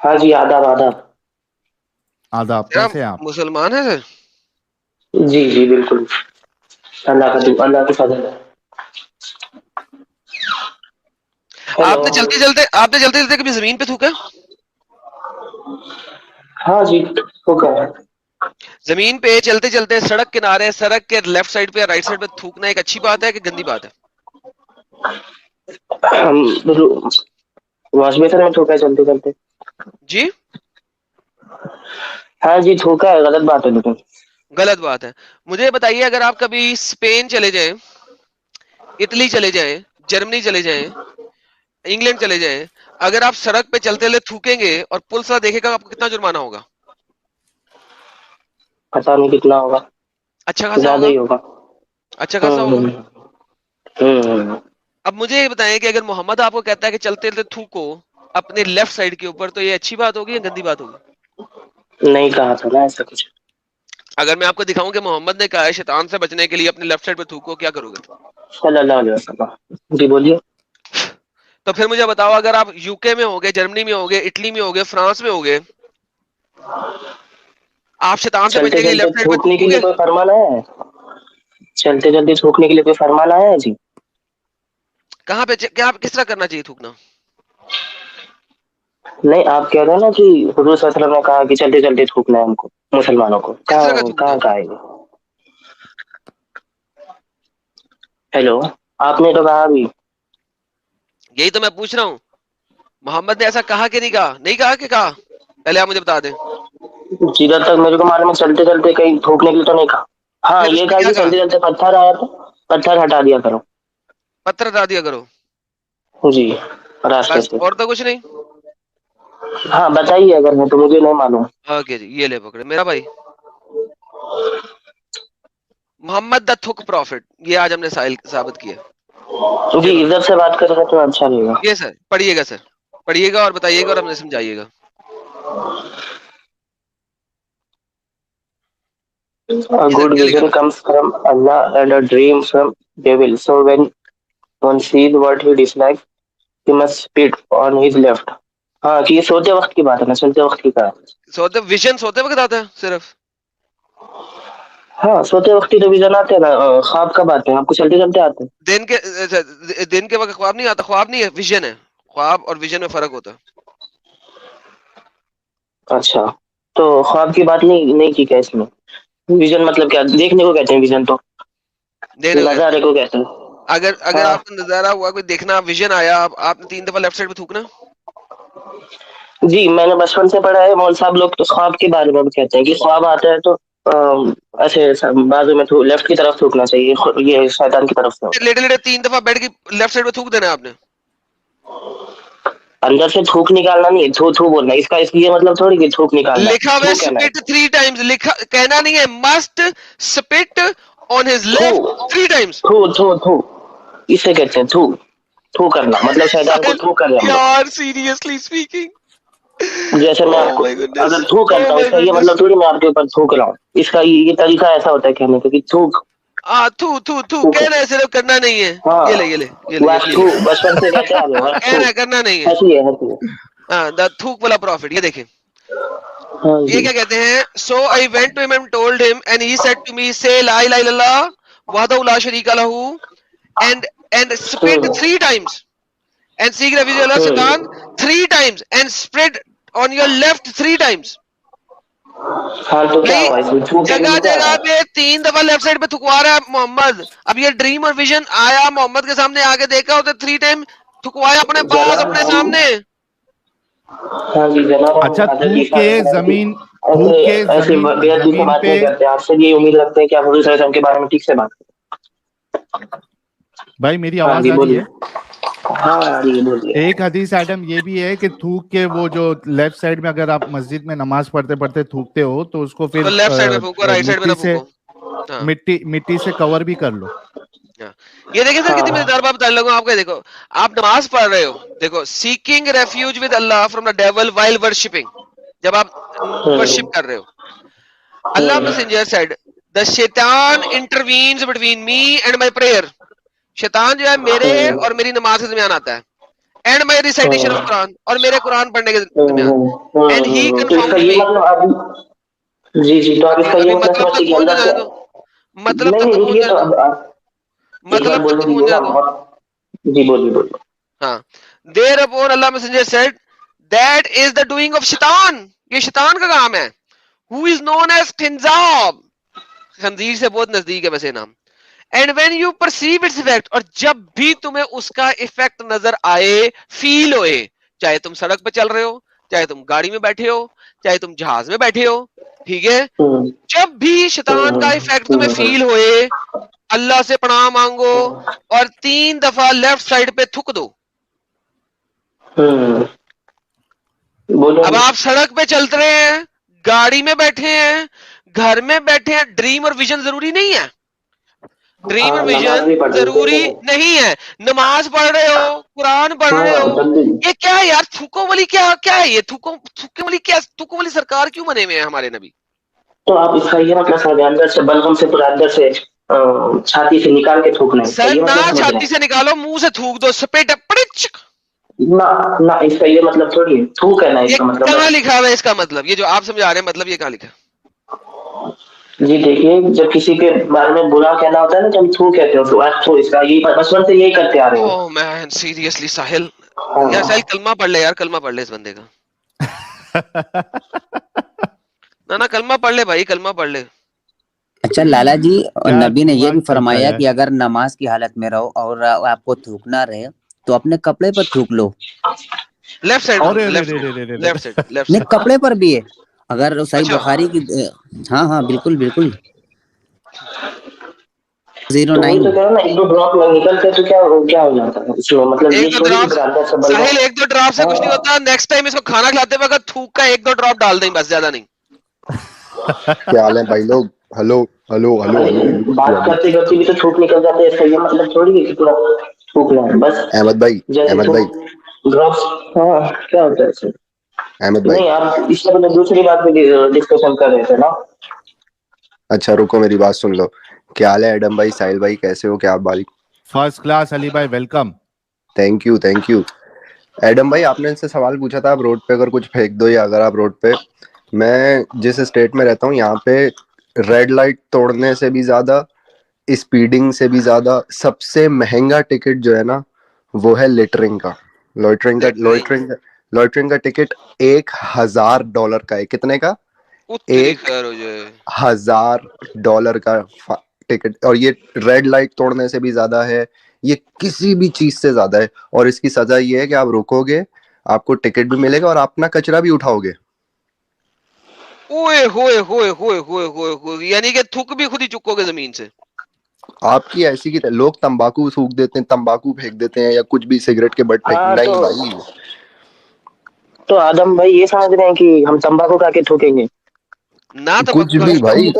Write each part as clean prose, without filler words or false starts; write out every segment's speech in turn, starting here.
ہاں جی، آداب آداب. آداب، سر آپ کیسے ہیں آپ؟ مسلمان ہیں سر؟ جی جی بالکل. اللہ کا فضل ہے. ہیلو. آپ نے چلتے چلتے کبھی زمین پہ تھوکا؟ ہاں جی. اوکے. زمین پہ چلتے چلتے سڑک کنارے، سڑک کے لیفٹ سائڈ پہ یا رائٹ سائڈ پہ تھوکنا ایک اچھی بات ہے کہ گندی بات ہے؟ واش بیسن میں تھوکا ہے چلتے چلتے. جی ہاں جی تھوکا ہے، غلط بات ہے لیکن. غلط بات ہے. مجھے بتائیے، اگر آپ کبھی اسپین چلے جائیں، اٹلی چلے جائیں، جرمنی چلے جائیں، انگلینڈ چلے جائیں، اگر آپ سڑک پہ چلتے چلتے تھوکیں گے اور پولیس والا دیکھے گا، آپ کو کتنا جرمانہ ہوگا؟ پتا نہیں کتنا ہوگا. اچھا خاصا زیادہ ہوگا. ہی ہوگا. اچھا خاصا ہوگا. ہوں ہوں. اب مجھے یہ بتائیں کہ اگر محمد آپ کو کہتا ہے کہ چلتے چلتے تھوکو اپنے لیفٹ سائڈ کے اوپر، تو یہ اچھی بات ہوگی یا گندی بات ہوگی؟ نہیں کہا تھا نا ایسا کچھ. اگر میں آپ کو دکھاؤں کہ محمد نے کہا ہے شیطان سے بچنے کے لیے اپنے لیفٹ سائڈ پہ تھوکو، کیا کرو گے؟ صلی اللہ علیہ وسلم. جی بولیے. تو پھر مجھے بتاؤ، اگر آپ یو کے میں ہوگے، جرمنی میں ہوگے، اٹلی میں ہوگے، فرانس میں ہوگے، آپ شیطان سے بچنے چلتے کے لیے چلتے لیفٹ سائڈ پہ تھوکنے کے تھوکو لیے گے؟ کوئی فرمان آیا ہے؟ چلتے چلتے تھوکنے کے لیے کوئی فرمان آیا ہے جی؟ کہاں پہ کیا کس طرح کرنا چاہیے تھوکنا؟ نہیں، آپ کہہ رہے ہیں نا کہ حضور صلی اللہ علیہ وسلم نے کہا کہ چلتے چلتے تھوکنا ہے ہم کو مسلمانوں کو. کس طرح کا کہاں تھوکنا کہاں ہے؟ کہا ہے یہ؟ ہیلو. آپ نے تو کہا ابھی. یہی تو میں پوچھ رہا ہوں، محمد نے ایسا کہا کہ نہیں کہا؟ نہیں کہا کہ کہا؟ پہلے آپ مجھے بتا دیں. جدھر تک میرے کو معلوم ہے چلتے چلتے کہیں تھوکنے کے لیے تو نہیں کہا. ہاں پھر اس یہ میں کہا کیا کہ چلتے چلتے پتھر آیا تو پتھر ہٹا دیا کرو. پتھر ہٹا دیا کرو. جی. راستے بس سے. اور تو کچھ نہیں؟ ہاں بتائیے اگر ہے تو، مجھے نہیں معلوم. اوکے جی، یہ لے پکڑے میرا بھائی. محمد دا تھک پروفٹ، یہ آج ہم نے ثابت کیا. جی یہ لو، عزت سے بات کرے گا تو اچھا رہے گا. یہ سر پڑھیے گا، سر پڑھیے گا اور بتائیے گا اور ہمیں سمجھائیے گا. A جی سر، good کیا لکھا vision ہوا comes from Allah and a dream from devil. So when one sees what he dislikes, he must spit on his left. ہاں کہ یہ سوتے وقت کی بات ہے نا، چلتے وقت کی کہا. ہے؟ ویژن سوتے وقت آتا ہے صرف؟ ہاں سوتے وقت ہی تو ویژن آتے ہیں نا. خواب کب آتے ہیں آپ کو؟ چلتے چلتے آتے ہیں. دن کے وقت خواب نہیں آتا. خواب نہیں ہے، ویژن ہے. خواب اور ویژن میں فرق ہوتا ہے. اچھا تو خواب کی بات نہیں کی کیا اس میں؟ ویژن مطلب کیا؟ دیکھنے کو کہتے ہیں ویژن تو. دیکھنے کو کہتے نظارے ہیں. کو کہتے ہیں. اگر ہاں آپ کو نظارہ ہوا، کوئی دیکھنا، ویژن آیا، آپ نے 3 دفعہ لیفٹ سائڈ پہ تھوکنا. جی میں نے بچپن سے پڑھا ہے. مول صاحب لوگ تو خواب کے بارے میں بھی کہتے ہیں کہ خواب آتا ہے تو ایسے بازو میں لیفٹ کی طرف تھوکنا چاہیے، یہ شیطان کی طرف سے ہوتا لیٹے لیٹے 3 دفعہ بیڈ کی لیفٹ سائڈ پہ تھوک دینا ہے آپ نے. ہے. اندر سے تھوک نکالنا نہیں ہے، تھو تھو بولنا. اس کا یہ مطلب تھوڑی کہ تھوک نکالنا لکھا ہے، ہوا ہے تھو کہنا سپٹ ہے. 3 ٹائمز. لکھا کہنا نہیں ہے، مسٹ سپٹ آن ہز تھو لیفٹ 3 ٹائمز. تھو تھو تھو اسے کہتے ہیں تھو. تھو کرنا مطلب شیطان کو تھو کر ہم لوگ. یار سیریسلی اسپیکنگ. جیسے میں آپ او کو مائی گڈنس، اگر تھو او کرتا ہوں، اس مائی کا یہ گڈنس. مطلب تھوڑی میں آپ کے اوپر تھوک رہا ہوں. اس کا یہ طریقہ ایسا ہوتا ہے کہنے کا کہ تھوک. تھو تھو تھو تھو کر. کہنا ہے، صرف کرنا نہیں ہے. یہ لے ہاں یہ لے یہ لے واش یہ لے. تھو بچپن سے کہتے آ رہے واش تھو. کہنا ہے، کرنا نہیں ہے. ہنسی ہے ہنسی ہے. دا تھوک والا پروفٹ. یہ دیکھیں، ہاں یہ جی. کیا کہتے ہیں. So I went to him and told him and he said to me سے لا الہ الا اللہ وحدہ لا شریک لہ and spit 3 times and seek refuge Allah Satan 3 times and spread on your left 3 times. ہاں تو کیا بھائی ہوا اس میں؟ تھو کہنے جگہ میں کیا جگہ ہے؟ پہ 3 دفعہ لیفٹ سائڈ پہ تھکوا رہا ہے محمد. اب یہ ڈریم اور ویژن آیا محمد کے سامنے، آگے دیکھا ہوتے 3 ٹائم تھکوایا اپنے پاس جناب اپنے ہم. سامنے. ہاں جی جناب ہم اچھا، حضرت تھوک عیسیٰ کے علیہ السلام کی زمین ایسے تھوک کے ایسی زمین بے ادبی سے زمین بات پہ. نہیں کرتے. آپ سے یہ امید رکھتے ہیں کہ آپ حضور صلی اللہ علیہ وسلم کے بارے میں ٹھیک سے بات کریں. بھائی میری ہاں آواز جی آ رہی بولیے. ہے؟ ہاں آ رہی ہے بولیے. ایک حدیث ایٹم یہ بھی ہے کہ تھوک کے وہ جو لیفٹ سائڈ میں اگر آپ مسجد میں نماز پڑھتے پڑھتے تھوکتے ہو تو اس کو تو پھر لیفٹ سائڈ میں پھونکو، رائٹ سائڈ میں مٹی نہ سے پھونکو. ہاں مٹی سے کور بھی کر لو. ہاں. یہ دیکھیں سر ہاں کتنی مزیدار بات بتا لگوں آپ کو. دیکھو آپ نماز پڑھ رہے ہو، دیکھو seeking refuge with Allah from the dual while worshipping. جب آپ ورشپ کر رہے ہو، اللہ میسنجر سیڈ دا شیطان intervenes between me and my prayer. شیطان جو ہے میرے اور میری نماز کے درمیان آتا ہے. and my recitation of Quran, اور میرے قرآن پڑھنے کے درمیان. And he تو اس confirmed کا to یہ me. مطلب آپ جی تو آپ اس کا یہ ابھی مطلب مطلب سمجھتے تک کہ پہنچ اللہ جائے سے تو مطلب نہیں تک نہیں پہنچ رکیے جائے تو تو اب ایک بار مطلب بولنے تک پہنچ دیجیے جائے نا تو بہت جی بولیے ہاں. Thereupon Allah Messenger said, that is the doing of شیطان, یہ شیطان کا کام ہے. Who is known as خنزاب, خنزیر سے بہت نزدیک ہے ویسے نام. And when you perceive its effect, اور جب بھی تمہیں اس کا افیکٹ نظر آئے, فیل ہوئے, چاہے تم سڑک پہ چل رہے ہو, چاہے تم گاڑی میں بیٹھے ہو, چاہے تم جہاز میں بیٹھے ہو, ٹھیک ہے, جب بھی شیطان کا افیکٹ تمہیں فیل ہوئے, اللہ سے پناہ مانگو اور 3 دفعہ لیفٹ سائڈ پہ تھک دو. بولو اب آپ سڑک پہ چلتے رہے ہیں, گاڑی میں بیٹھے ہیں, گھر میں بیٹھے ہیں, ڈریم اور ویژن ضروری نہیں ہے. ڈریم اور نماز ویژن بھی پڑھ ضروری نہیں ہے. نماز پڑھ رہے ہو, قرآن پڑھ رہے ہو, یہ کیا ہے یار, تھوکوں والی کیا ہے یہ, تھوکوں والی کیا, تھوکوں والی سرکار کیوں بنے ہوئے ہیں ہمارے نبی؟ تو آپ اس کا یہ مطلب سمجھ اندر سے بلغم سے پورا اندر سے چھاتی سے نکال کے تھوکنا ہے, اس کا سر یہ نہ مطلب سمجھ رہے چھاتی سے نکالو, منہ سے تھوک دو, سپیٹ پڑچ. ہیں نہ اس کا یہ مطلب تھوڑی تھوک ہے نا اس یہ کا مطلب کہاں بس. لکھا ہوا ہے اس کا مطلب, یہ جو آپ سمجھا رہے ہیں مطلب, یہ کہاں لکھا ہے؟ جی دیکھیے جب کسی کے بارے میں برا کہنا ہوتا ہے نا, جب تھو کہتے ہیں تو اس کا یہی بچپن سے یہی کرتے آ رہے ہیں. او مین سیریسلی ساحل, یار ساحل کلمہ پڑھ لے, یار کلمہ پڑھ لے اس بندے کا. نہ کلمہ پڑھ لے بھائی, کلمہ پڑھ لے. اچھا لالا جی, نبی نے یہ بھی دماغ چلتا فرمایا ہے کہ اگر نماز کی حالت میں رہو اور آپ کو تھوکنا رہے تو اپنے کپڑے پر تھوک لو. لیفٹ سائڈ, اور لیفٹ سائڈ. نہیں, کپڑے پر بھی ہے, اگر صحیح اچھا, بخاری کی. ہاں بالکل بالکل. تو وہی 09. تو کہہ رہا ہوں نا, 1-2 ڈراپ میں نکلتے تو کیا ہو جاتا ہے اس میں, مطلب ایک یہ دو تھوڑی ڈراپ, کہ برانڈر سے ساحل بلغم. 1-2 ڈراپ سے کچھ نہیں ہوتا. نیکسٹ ٹائم اس کو کھانا کھلاتے وقت تھوک کا 1-2 ڈراپ ڈال دیں بس, زیادہ نہیں. کیا حال ہے بھائی لوگ؟ Hello hello hello hello hello بات کرتے کرتے بھی تو تھوک نکل جاتے ہیں, اس کا یہ مطلب تھوڑی ہے کہ پورا تھوکنا ہے بس. احمد بھائی, جیسے احمد بھائی, ڈراپس. ہاں کیا ہوتا ہے اس میں؟ احمد بھائی. نہیں آپ اس سے پہلے دوسری بات پہ ڈسکشن کر رہے تھے نا. اچھا رکو میری بات سن لو. کیا حال ہے ایڈم بھائی, ساحل بھائی, کیسے ہو؟ کیا آپ بھائی؟ First class. علی بھائی welcome. Thank you thank you. Adam بھائی آپ نے ان سے سوال پوچھا تھا, آپ روڈ پہ اگر کچھ پھینک دو, یا اگر آپ روڈ پہ, میں جس اسٹیٹ میں رہتا ہوں یہاں پہ ریڈ لائٹ توڑنے سے بھی زیادہ, اسپیڈنگ سے بھی زیادہ, سب سے مہنگا ٹکٹ جو ہے نا وہ ہے لٹرنگ کا. لوٹرنگ کا ٹکٹ $1,000 کا ہے. کتنے کا؟ اتنی خیر ہو جائے. $1,000 کا ٹکٹ. اور یہ ریڈ لائٹ توڑنے سے بھی زیادہ ہے, یہ کسی بھی چیز سے زیادہ ہے. اور اس کی سزا یہ ہے کہ آپ رکو گے, آپ کو ٹکٹ بھی ملے گا اور آپ اپنا کچرا بھی اٹھاؤ گے. اوئے ہوئے ہوئے ہوئے ہوئے ہوئے ہوئے, یعنی کہ تھک بھی خود ہی چکو گے زمین سے. آپ کی ایسی کی لوگ تمباکو تھوک دیتے ہیں, تمباکو پھینک دیتے ہیں, یا کچھ بھی سگریٹ کے بٹ پھینک. ہاں نہیں بھائی, تو آدم بھائی یہ سمجھ رہے ہیں کہ ہم تمباکو کھا کے تھوکیں گے؟ نہ تو کچھ بھی بھائی,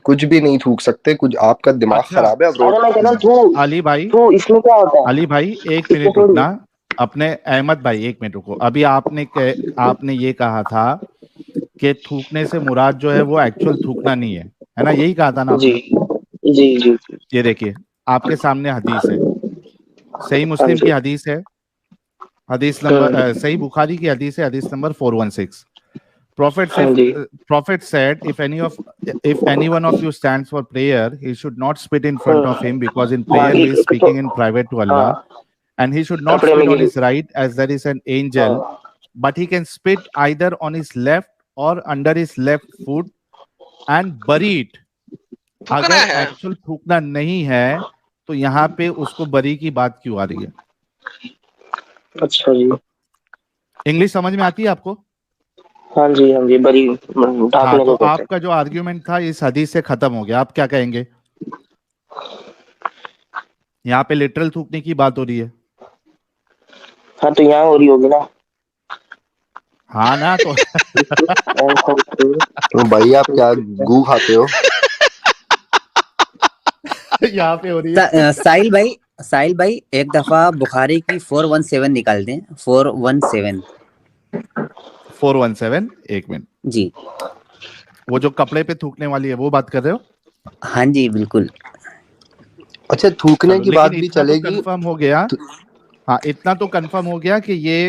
کچھ بھی نہیں تھوک سکتے. کچھ آپ کا دماغ اچھا خراب ہے. اب روڈ ارے میں کہہ رہا ہوں علی بھائی, تو اس میں کیا ہوتا ہے؟ علی بھائی ایک اس میں منٹ تھوڑی. رکنا. اپنے احمد بھائی ایک منٹ رکو. ابھی آپ نے یہ کہا تھا کہ تھوکنے سے مراد جو ہے وہ ایکچوئل تھوکنا نہیں ہے نا, یہی کہا تھا نا آپ جی نے؟ جی جی یہ دیکھیے آپ کے سامنے حدیث ہے, صحیح ہاں مسلم جی. کی حدیث ہے, حدیث نمبر صحیح بخاری کی حدیث ہے, حدیث نمبر 416. ہاں جی. Prophet said, if any one of you stands for prayer, he should not spit in front of him, because in prayer he is speaking in private to Allah, and he should not کپڑے میں spit on گری. his right, as there is an angel, but he can spit either on his left or under his left foot and bury it. تھکنا اگر ہے. Actual تھوکنا نہیں ہے تو یہاں پہ اس کو بری کی بات کیوں آ رہی ہے؟ اچھا جی. انگلش سمجھ میں آتی ہے آپ کو؟ ہاں جی بری ہاں, ڈھانکنے تو کو کہتے آپ کا جو آرگیومنٹ تھا اس حدیث سے ختم ہو گیا. آپ کیا کہیں گے؟ یہاں پہ لٹرل تھوکنے کی بات ہو رہی ہے. ہاں تو یہاں ہو رہی ہوگی نا. ہاں نا, تو بھائی آپ کیا گو کھاتے ہو؟ یہاں پہ ہو رہی ہے. ساحل بھائی ایک دفعہ بخاری کی 417 نکال دیں. 417 ایک منٹ. جی. وہ جو کپڑے پہ تھوکنے والی ہے وہ بات کر رہے ہو؟ ہاں جی بالکل. اچھا تھوکنے چلو, کی بات لیکن بھی اتنا چلے تو گی. کنفرم ہو گیا. हाँ, इतना तो कंफर्म हो गया कि ये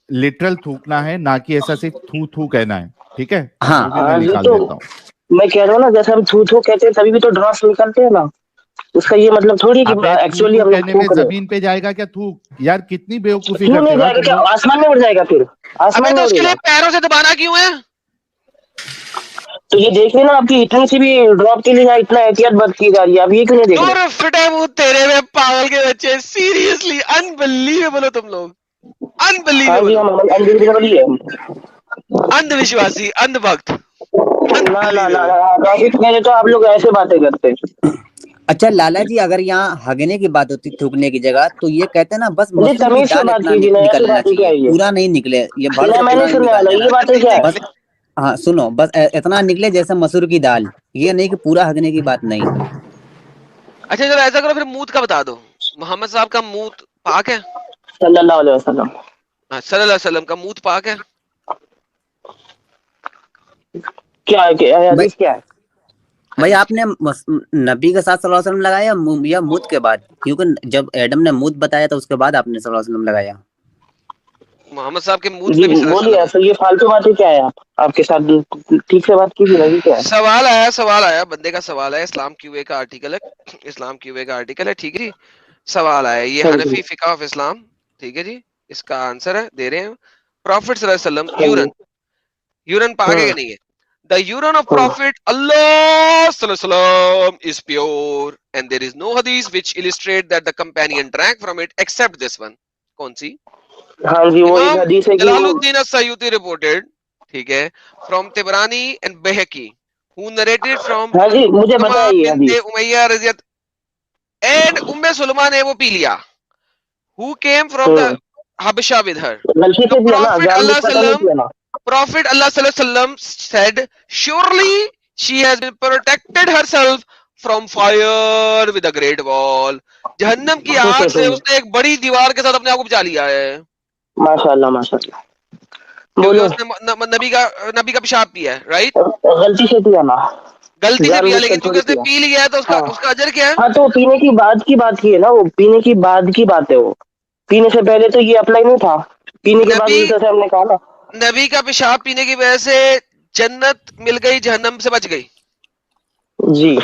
लिटरल थूकना है, ना कि ऐसा सिर्फ थू थू कहना है, ठीक है? हाँ। वो भी मैं हाँ, ये निकाल तो देता हूँ। मैं कह रहा हूँ ना, जैसे हम थू थू कहते हैं तभी भी तो ड्रॉप्स निकलते हैं ना, उसका ये मतलब थोड़ी कि अबे थू एक्चुअली थू हम लोग कहने में थूक रहे हैं। जमीन पे जाएगा क्या थूक? यार कितनी बेवकूफी क्यों करते नहीं हो यार जाएगा? तुम क्या लोग। आसमान में उड़ जाएगा? फिर अबे आसमान तो में उसके लिए उड़ेगा। पैरों से दबाना क्यों है? तो ये देख लेना, आपकी इतनी सी भी ड्रॉप के लिए यहाँ इतना एहतियात बरती जा रही है, आप ये क्यों नहीं देख रहे? और फिटे मुंह तेरे में पागल के बच्चे, सीरियसली अनबिलीवेबल हो तुम लोग, हाँ जी, अनबिलीवेबल, हम अनबिलीवेबल ही है। अंधविश्वासी, अंधभक्त, ना ना ना अनबिलीवेबल। ना, रोहित मेरे तो आप लोग ऐसे बातें करते हैं। अच्छा लाला जी, अगर यहाँ हगने की बात होती थूकने की जगह, तो ये कहते हैं ना बस नहीं, मसूर की तमीज से दाल बात इतना कीजिए ना, ऐसी निकलना बातें क्या चाहिए, है ये? पूरा नहीं निकले, ये भर ना से मैं पूरा नहीं नहीं सुनने निकाल वाला, देना ये बातें क्या है? बस। हाँ सुनो, बस इतना निकले जैसे मसूर की दाल, ये नहीं कि पूरा हगने की बात नहीं। अच्छा चलो ऐसा करो, फिर मूत का बता दो। मोहम्मद साहब का मूत पाक है? सल्लल्लाहु अलैहि वसल्लम। हाँ, सल्लल्लाहु अलैहि वसल्लम का मूत पाक है? क्या है? क्या भाई हदीस क्या है? भाई हदीस आपने नबी के साथ सल्लल्लाहु अलैहि वसल्लम लगाया या मूत के बाद? क्योंकि जब एडम ने मूत बताया था उसके बाद आपने सल्लल्लाहु अलैहि वसल्लम लगाया। मोहम्मद साहब के मूत जी पे भी सल्लल्लाहु अलैहि बोलिए, वसल्लम है। ऐसा ये फालतू बातें क्या है? आप आपके साथ ठीक से बात कीजिए ना, ये क्या है? सवाल आया बंदे का, सवाल है, इस्लाम क्यूए का आर्टिकल है, इस्लाम क्यूए का आर्टिकल है, ठीक है जी। सवाल आया, ये हाँ जी, हनफी फिका ऑफ इस्लाम, ठीक है जी। इसका आंसर है, दे रहे हैं। प्रॉफिट सल्लल्लाहु अलैहि वसल्लम, हाँ जी। यूरन पाक है कि नहीं है? The urine of Prophet Allah sallam is pure and there is no hadith which illustrate that the companion drank from it except this one. कौन सी? हाँ जी, वो एक Imam हदीस है कि वो Jalaluddin as-Sayyuti reported, ठीक है, from Tabarani and Bayhaqi, who narrated from हाँ जी, मुझे पता Uqama है ये bint हदीस। Umayyah radiyat and Sulayman ने वो पी लिया, who came from the Habasha with her. गलती The से दिया ना, Prophet जानबूझ Allah पता नहीं sallam किया ना। Prophet Allah sallam said, surely she has been protected herself from fire with a great wall. जहन्नम की आग से उसने एक बड़ी दीवार के साथ अपने आप को बचा लिया है, माशाल्लाह माशाल्लाह। क्योंकि बोलो। उसने नबी का पेशाब पिया है, राइट? गलती से दिया ना, गलती से पिया, जानबूझ कर लेकिन चूंकि थोड़ी उसने किया। पी लिया है तो हाँ उसका अजर क्या है? हाँ, तो पीने की बाद की बात की है ना, वो पीने की बाद की बात है। वो पीने से पहले तो ये अप्लाई नहीं था, पीने के बाद नबी जैसे हमने कहा ना। नबी का पेशाब पीने की वजह से जन्नत मिल गई, जहन्नम से बच गई। जी,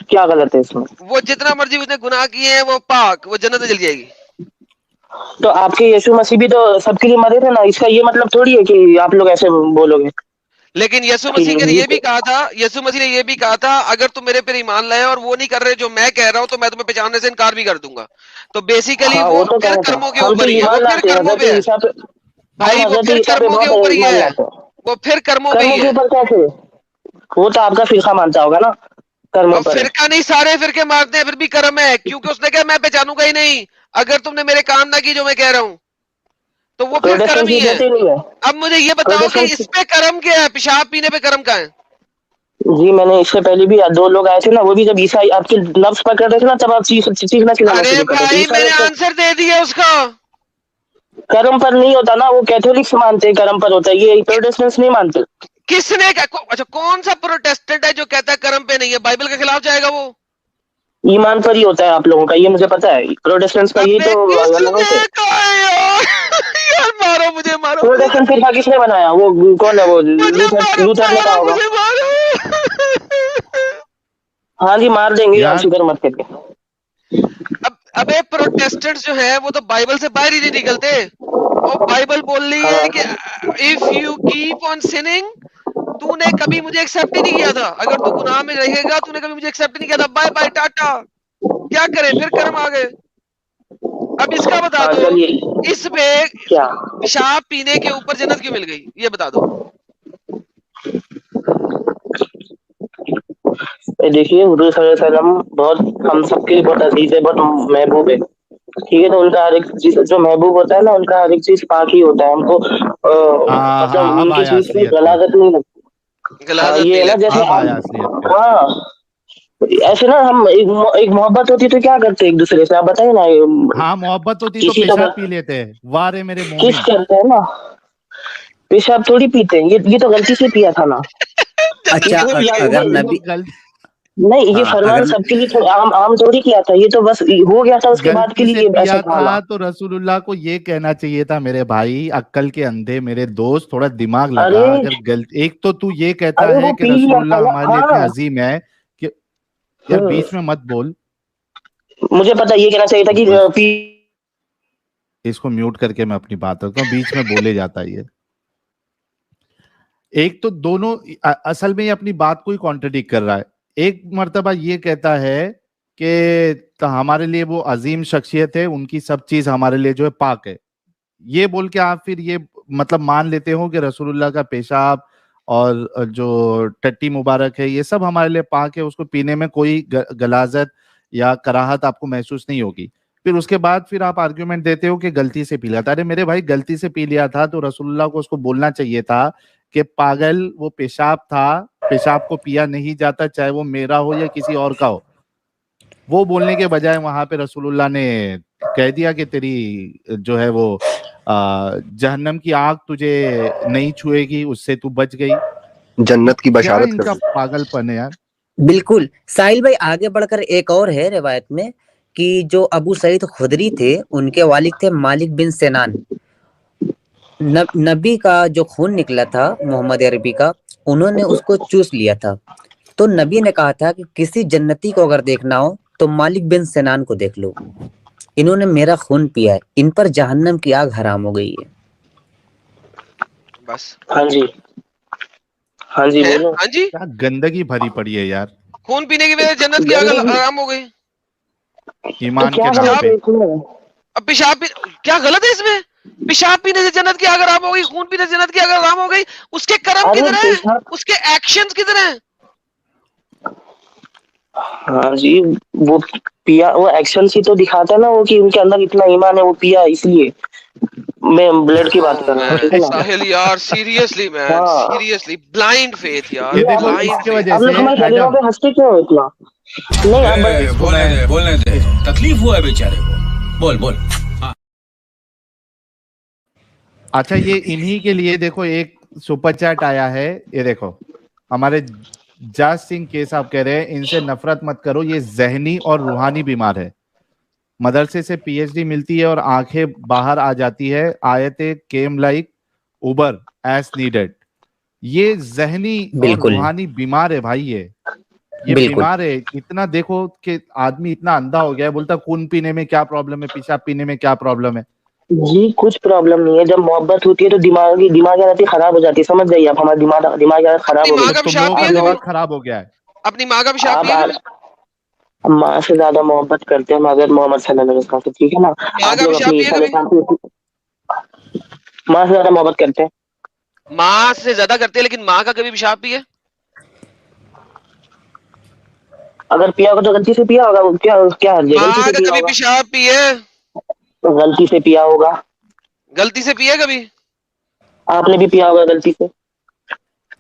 क्या गलत है इसमें? वो जितना मर्जी उसने गुनाह किए हैं, वो पाक, वो जन्नत में चली जाएगी। तो आपके यीशु मसीह भी तो सबके लिए मरे थे ना, इसका ये मतलब थोड़ी है कि आप लोग ऐसे बोलोगे। लेकिन यसु कि मसीह ने ये ये भी कहा था, यसु मसीह ने ये भी कहा था, अगर तुम मेरे पर ईमान लाए और वो नहीं कर रहे जो मैं कह रहा हूं, तो मैं तुम्हें पहचानने से इनकार भी कर दूंगा। तो बेसिकली हाँ, वो वो तो फिर कहा था। कर्मों के हम तो ऊपर ही है, वो ईमान फिर लाते हैं कर्मों हजरत पे है ईसा पे। हम भाई, वो हजरत फिर ईसा पे कर्मों के बहुत ऊपर ही ईमान है, लाते हैं। वो फिर कर्मों पे कर्मों ही के है। ऊपर कैसे? वो तो आपका फिरका मानता होगा ना, कर्मों और पर है। फिरका नहीं, सारे फिरके मारते हैं, फिर भी कर्म है, क्योंकि उसने कहा मैं पहचानूंगा ही नहीं अगर तुमने मेरे काम ना की जो मैं कह रहा हूं, तो वो फिर कर्म प्रोटेस्टेंट्स ही ये है। कहते नहीं है। अब मुझे ये बताओ कि प्रोटेस्टेंट्स, इस पे कर्म क्या है, पेशाब पीने पे कर्म का है? जी मैंने इससे पहले भी दो लोग आए थे ना, वो भी जब ईसा आपके लफ्ज पकड़ रहे थे ना, तब आप चीखना चिल्लाना अरे शुरू कर रहे थे। भाई ईसा ने मैंने तो आंसर दे दिया उसका। कर्म पर नहीं होता ना, वो कैथोलिक्स मानते हैं कर्म पर होता है, ये प्रोटेस्टेंट्स नहीं मानते। किसने अच्छा, कौन सा प्रोटेस्टेंट है जो कहता है कर्म पे नहीं है? बाइबल के खिलाफ जाएगा वो? ईमान पर ही होता है आप लोगों का, ये मुझे पता है। प्रोटेस्टेंट्स का यही अबे तो अलग होते किसने हैं। कहा है यार? यार मारो मुझे, मारो मुझे, प्रोटेस्टेंट फिर किसने बनाया? वो कौन है? वो मुझे लूथर मारो, लूथर ने कहा मारो होगा। मुझे, मारो। हाँ जी, मार देंगे आप, यार फिक्र मत करिए। अबे प्रोटेस्टेंट्स जो है वो तो बाइबल से बाहर ही नहीं निकलते, और बाइबल बोल रही है कि हाँ if you keep on sinning, तूने कभी मुझे एक्सेप्ट ही नहीं किया था, अगर तू गुनाह में रहेगा, तूने कभी मुझे एक्सेप्ट नहीं किया था, बाय बाय टाटा, क्या करे, फिर कर्म आ गए। अब इसका बता हाँ, दो, चलिए। इस पे क्या? पेशाब पीने के ऊपर जन्नत क्यों मिल गई, ये बता दो। देखिए, हुजूर सल्लल्लाहु अलैहि वसल्लम बहुत हम सबके लिए बहुत अजीज है, बहुत महबूब है। ठीक है, तो उनका हर एक चीज जो महबूब होता है ना, उनका हर एक चीज पाक ही होता है। हमको मतलब हाँ अब उनकी आया चीज पे असलियत पे, गलाजत नहीं लगती। हाँ, गलाजत ये नहीं है ना, लगती। जैसे अब आया असलियत पे। हाँ, ऐसे ना हम एक मोहब्बत होती तो क्या करते एक दूसरे से, आप बताइए ना। हाँ मोहब्बत होती तो किसी पेशाब का पी लेते हैं, वाह रे मेरे किस मोमिन। करते हैं ना, पेशाब थोड़ी पीते हैं। ये तो गलती से पिया था ना। अच्छा इसमें भी ये जानबूझ अगर तो नबी गलती نہیں یہ ہاں، فرمان اگر سب کے لیے عام تھوڑی کیا تھا, یہ تو بس ہو گیا تھا, اس کے بعد کے غلطی سے لیے ایسا پیا کہا. تھا تو رسول اللہ کو یہ کہنا چاہیے تھا, میرے بھائی عقل کے اندھے میرے دوست, تھوڑا دماغ لگا. ارے اگر ایک تو یہ کہتا ارے ہے وہ کہ پی رسول لیا تھا اللہ نا, ہمارے لیے اتنے ہاں. عظیم ہے کہ یار بیچ میں مت بول. مجھے پتا یہ کہنا چاہیے تھا کہ پی. اس کو میوٹ کر کے میں اپنی بات کرتا ہوں, بیچ میں بولے جاتا ہے یہ. ایک تو دونوں اصل میں یہ اپنی بات کو ہی کانٹرڈکٹ کر رہا ہے. ایک مرتبہ یہ کہتا ہے کہ ہمارے لیے وہ عظیم شخصیت ہے, ان کی سب چیز ہمارے لیے جو ہے پاک ہے. یہ بول کے آپ پھر یہ مطلب مان لیتے ہو کہ رسول اللہ کا پیشاب اور جو ٹٹی مبارک ہے یہ سب ہمارے لیے پاک ہے, اس کو پینے میں کوئی غلاظت یا کراہت آپ کو محسوس نہیں ہوگی. پھر اس کے بعد پھر آپ آرگیومنٹ دیتے ہو کہ غلطی سے پی لیا تھا. ارے میرے بھائی غلطی سے پی لیا تھا تو رسول اللہ کو اس کو بولنا چاہیے تھا کہ پاگل وہ پیشاب تھا, پیشاب کو پیا نہیں جاتا چاہے وہ میرا ہو یا کسی اور کا ہو. وہ بولنے کے بجائے وہاں پہ رسول اللہ نے کہہ دیا کہ تیری جو ہے وہ جہنم کی آگ تجھے نہیں چھوئے گی, اس سے تو بچ گئی. جنت کی کیا بشارت ان کر کا دی. پاگل پن ہے یار. بالکل. ساحل بھائی آگے بڑھ کر ایک اور ہے روایت میں کہ جو ابو سعید خدری تھے ان کے والد تھے مالک بن سنان. نبی کا جو خون نکلا تھا محمد عربی کا, انہوں نے اس کو چوس لیا تھا. تو نبی نے کہا تھا کہ کسی جنتی کو اگر دیکھنا ہو تو مالک بن سنان کو دیکھ لو, انہوں نے میرا خون پیا ہے, ان پر جہنم کی آگ حرام ہو گئی ہے. بس ہاں جی, ہاں جی ہے, بولو. ہاں جی. کیا گندگی بھری پڑی ہے یار خون پینے کی وجہ سے جنت کی آگ گندگی حرام ہو گئی. تو ایمان کیا کے نام غلط پہ. ہے اس میں؟ اب پیشاب کیا غلط ہے اس میں؟ پیشاب پینے سے جنت کی آگ حرام ہو گئی, خون پینے سے جنت کی آگ حرام ہو گئی. اس کے کرم ارے کدھر ہیں, پیشاب, اس کے ایکشنز کدھر ہیں؟ ہاں جی وہ پیا, وہ ایکشن سے تو دکھاتا ہے نا وہ کہ ان کے اندر اتنا ایمان ہے, وہ پیا اس لیے. میں بلڈ کی بات کر رہا ہوں, ٹھیک ہے نا. ساحل یار سیریسلی مین, ہاں سیریسلی بلائنڈ فیتھ یار, یہ یہ دیکھو اس بلائنڈ کے فیتھ. وجہ آپ لوگ سے ہمارے دلیلوں ایڈم پہ ہنستے کیوں ہو اتنا؟ نہیں آپ اس کو میں بولنے دے, تکلیف ہوا ہے بیچارے کو, بول بول. اچھا یہ انہی کے لیے دیکھو ایک سپر چیٹ آیا ہے, یہ دیکھو ہمارے جاج سنگھ کے صاحب کہہ رہے ہیں ان سے نفرت مت کرو, یہ ذہنی اور روحانی بیمار ہے, مدرسے سے پی ایچ ڈی ملتی ہے اور آنکھیں باہر آ جاتی ہے, آیتیں came like Uber S needed. یہ ذہنی اور بالکل روحانی بیمار ہے بھائی, یہ بالکل. بیمار ہے. اتنا دیکھو کہ آدمی اتنا اندھا ہو گیا ہے, بولتا خون پینے میں کیا پرابلم ہے, پیشاب پینے میں کیا پرابلم ہے. جی کچھ پرابلم نہیں ہے, جب محبت ہوتی ہے تو دماغ حالت خراب ہو جاتی ہے, سمجھ جائیے آپ, ہمارا دماغ حالت خراب اپنی ہو ماں گئی. تو کا تم پیشاب لوگوں کا پیا آپ کبھی؟ دماغ خراب ہو گیا ہے. اپنی ماں کا پیشاب آپ پیا کبھی؟ ماں سے زیادہ محبت کرتے ہیں حضرت محمد صلی اللہ علیہ وسلم سے, ٹھیک ہے نا. ماں آپ کا لوگ پیشاب اپنی پیا عیسیٰ علیہ کبھی؟ السلام سے ماں سے زیادہ محبت کرتے ہیں. ماں سے زیادہ کرتے ہیں, لیکن ماں کا کبھی پیشاب پیا؟ اگر پیا ہوگا تو غلطی سے پیا ہوگا, کیا حرج ہے, غلطی ماں سے کا پیا کبھی ہوگا, پیشاب پیے؟ غلطی سے پیا ہوگا. غلطی سے پیے کبھی؟ آپ نے بھی پیا ہوگا غلطی سے,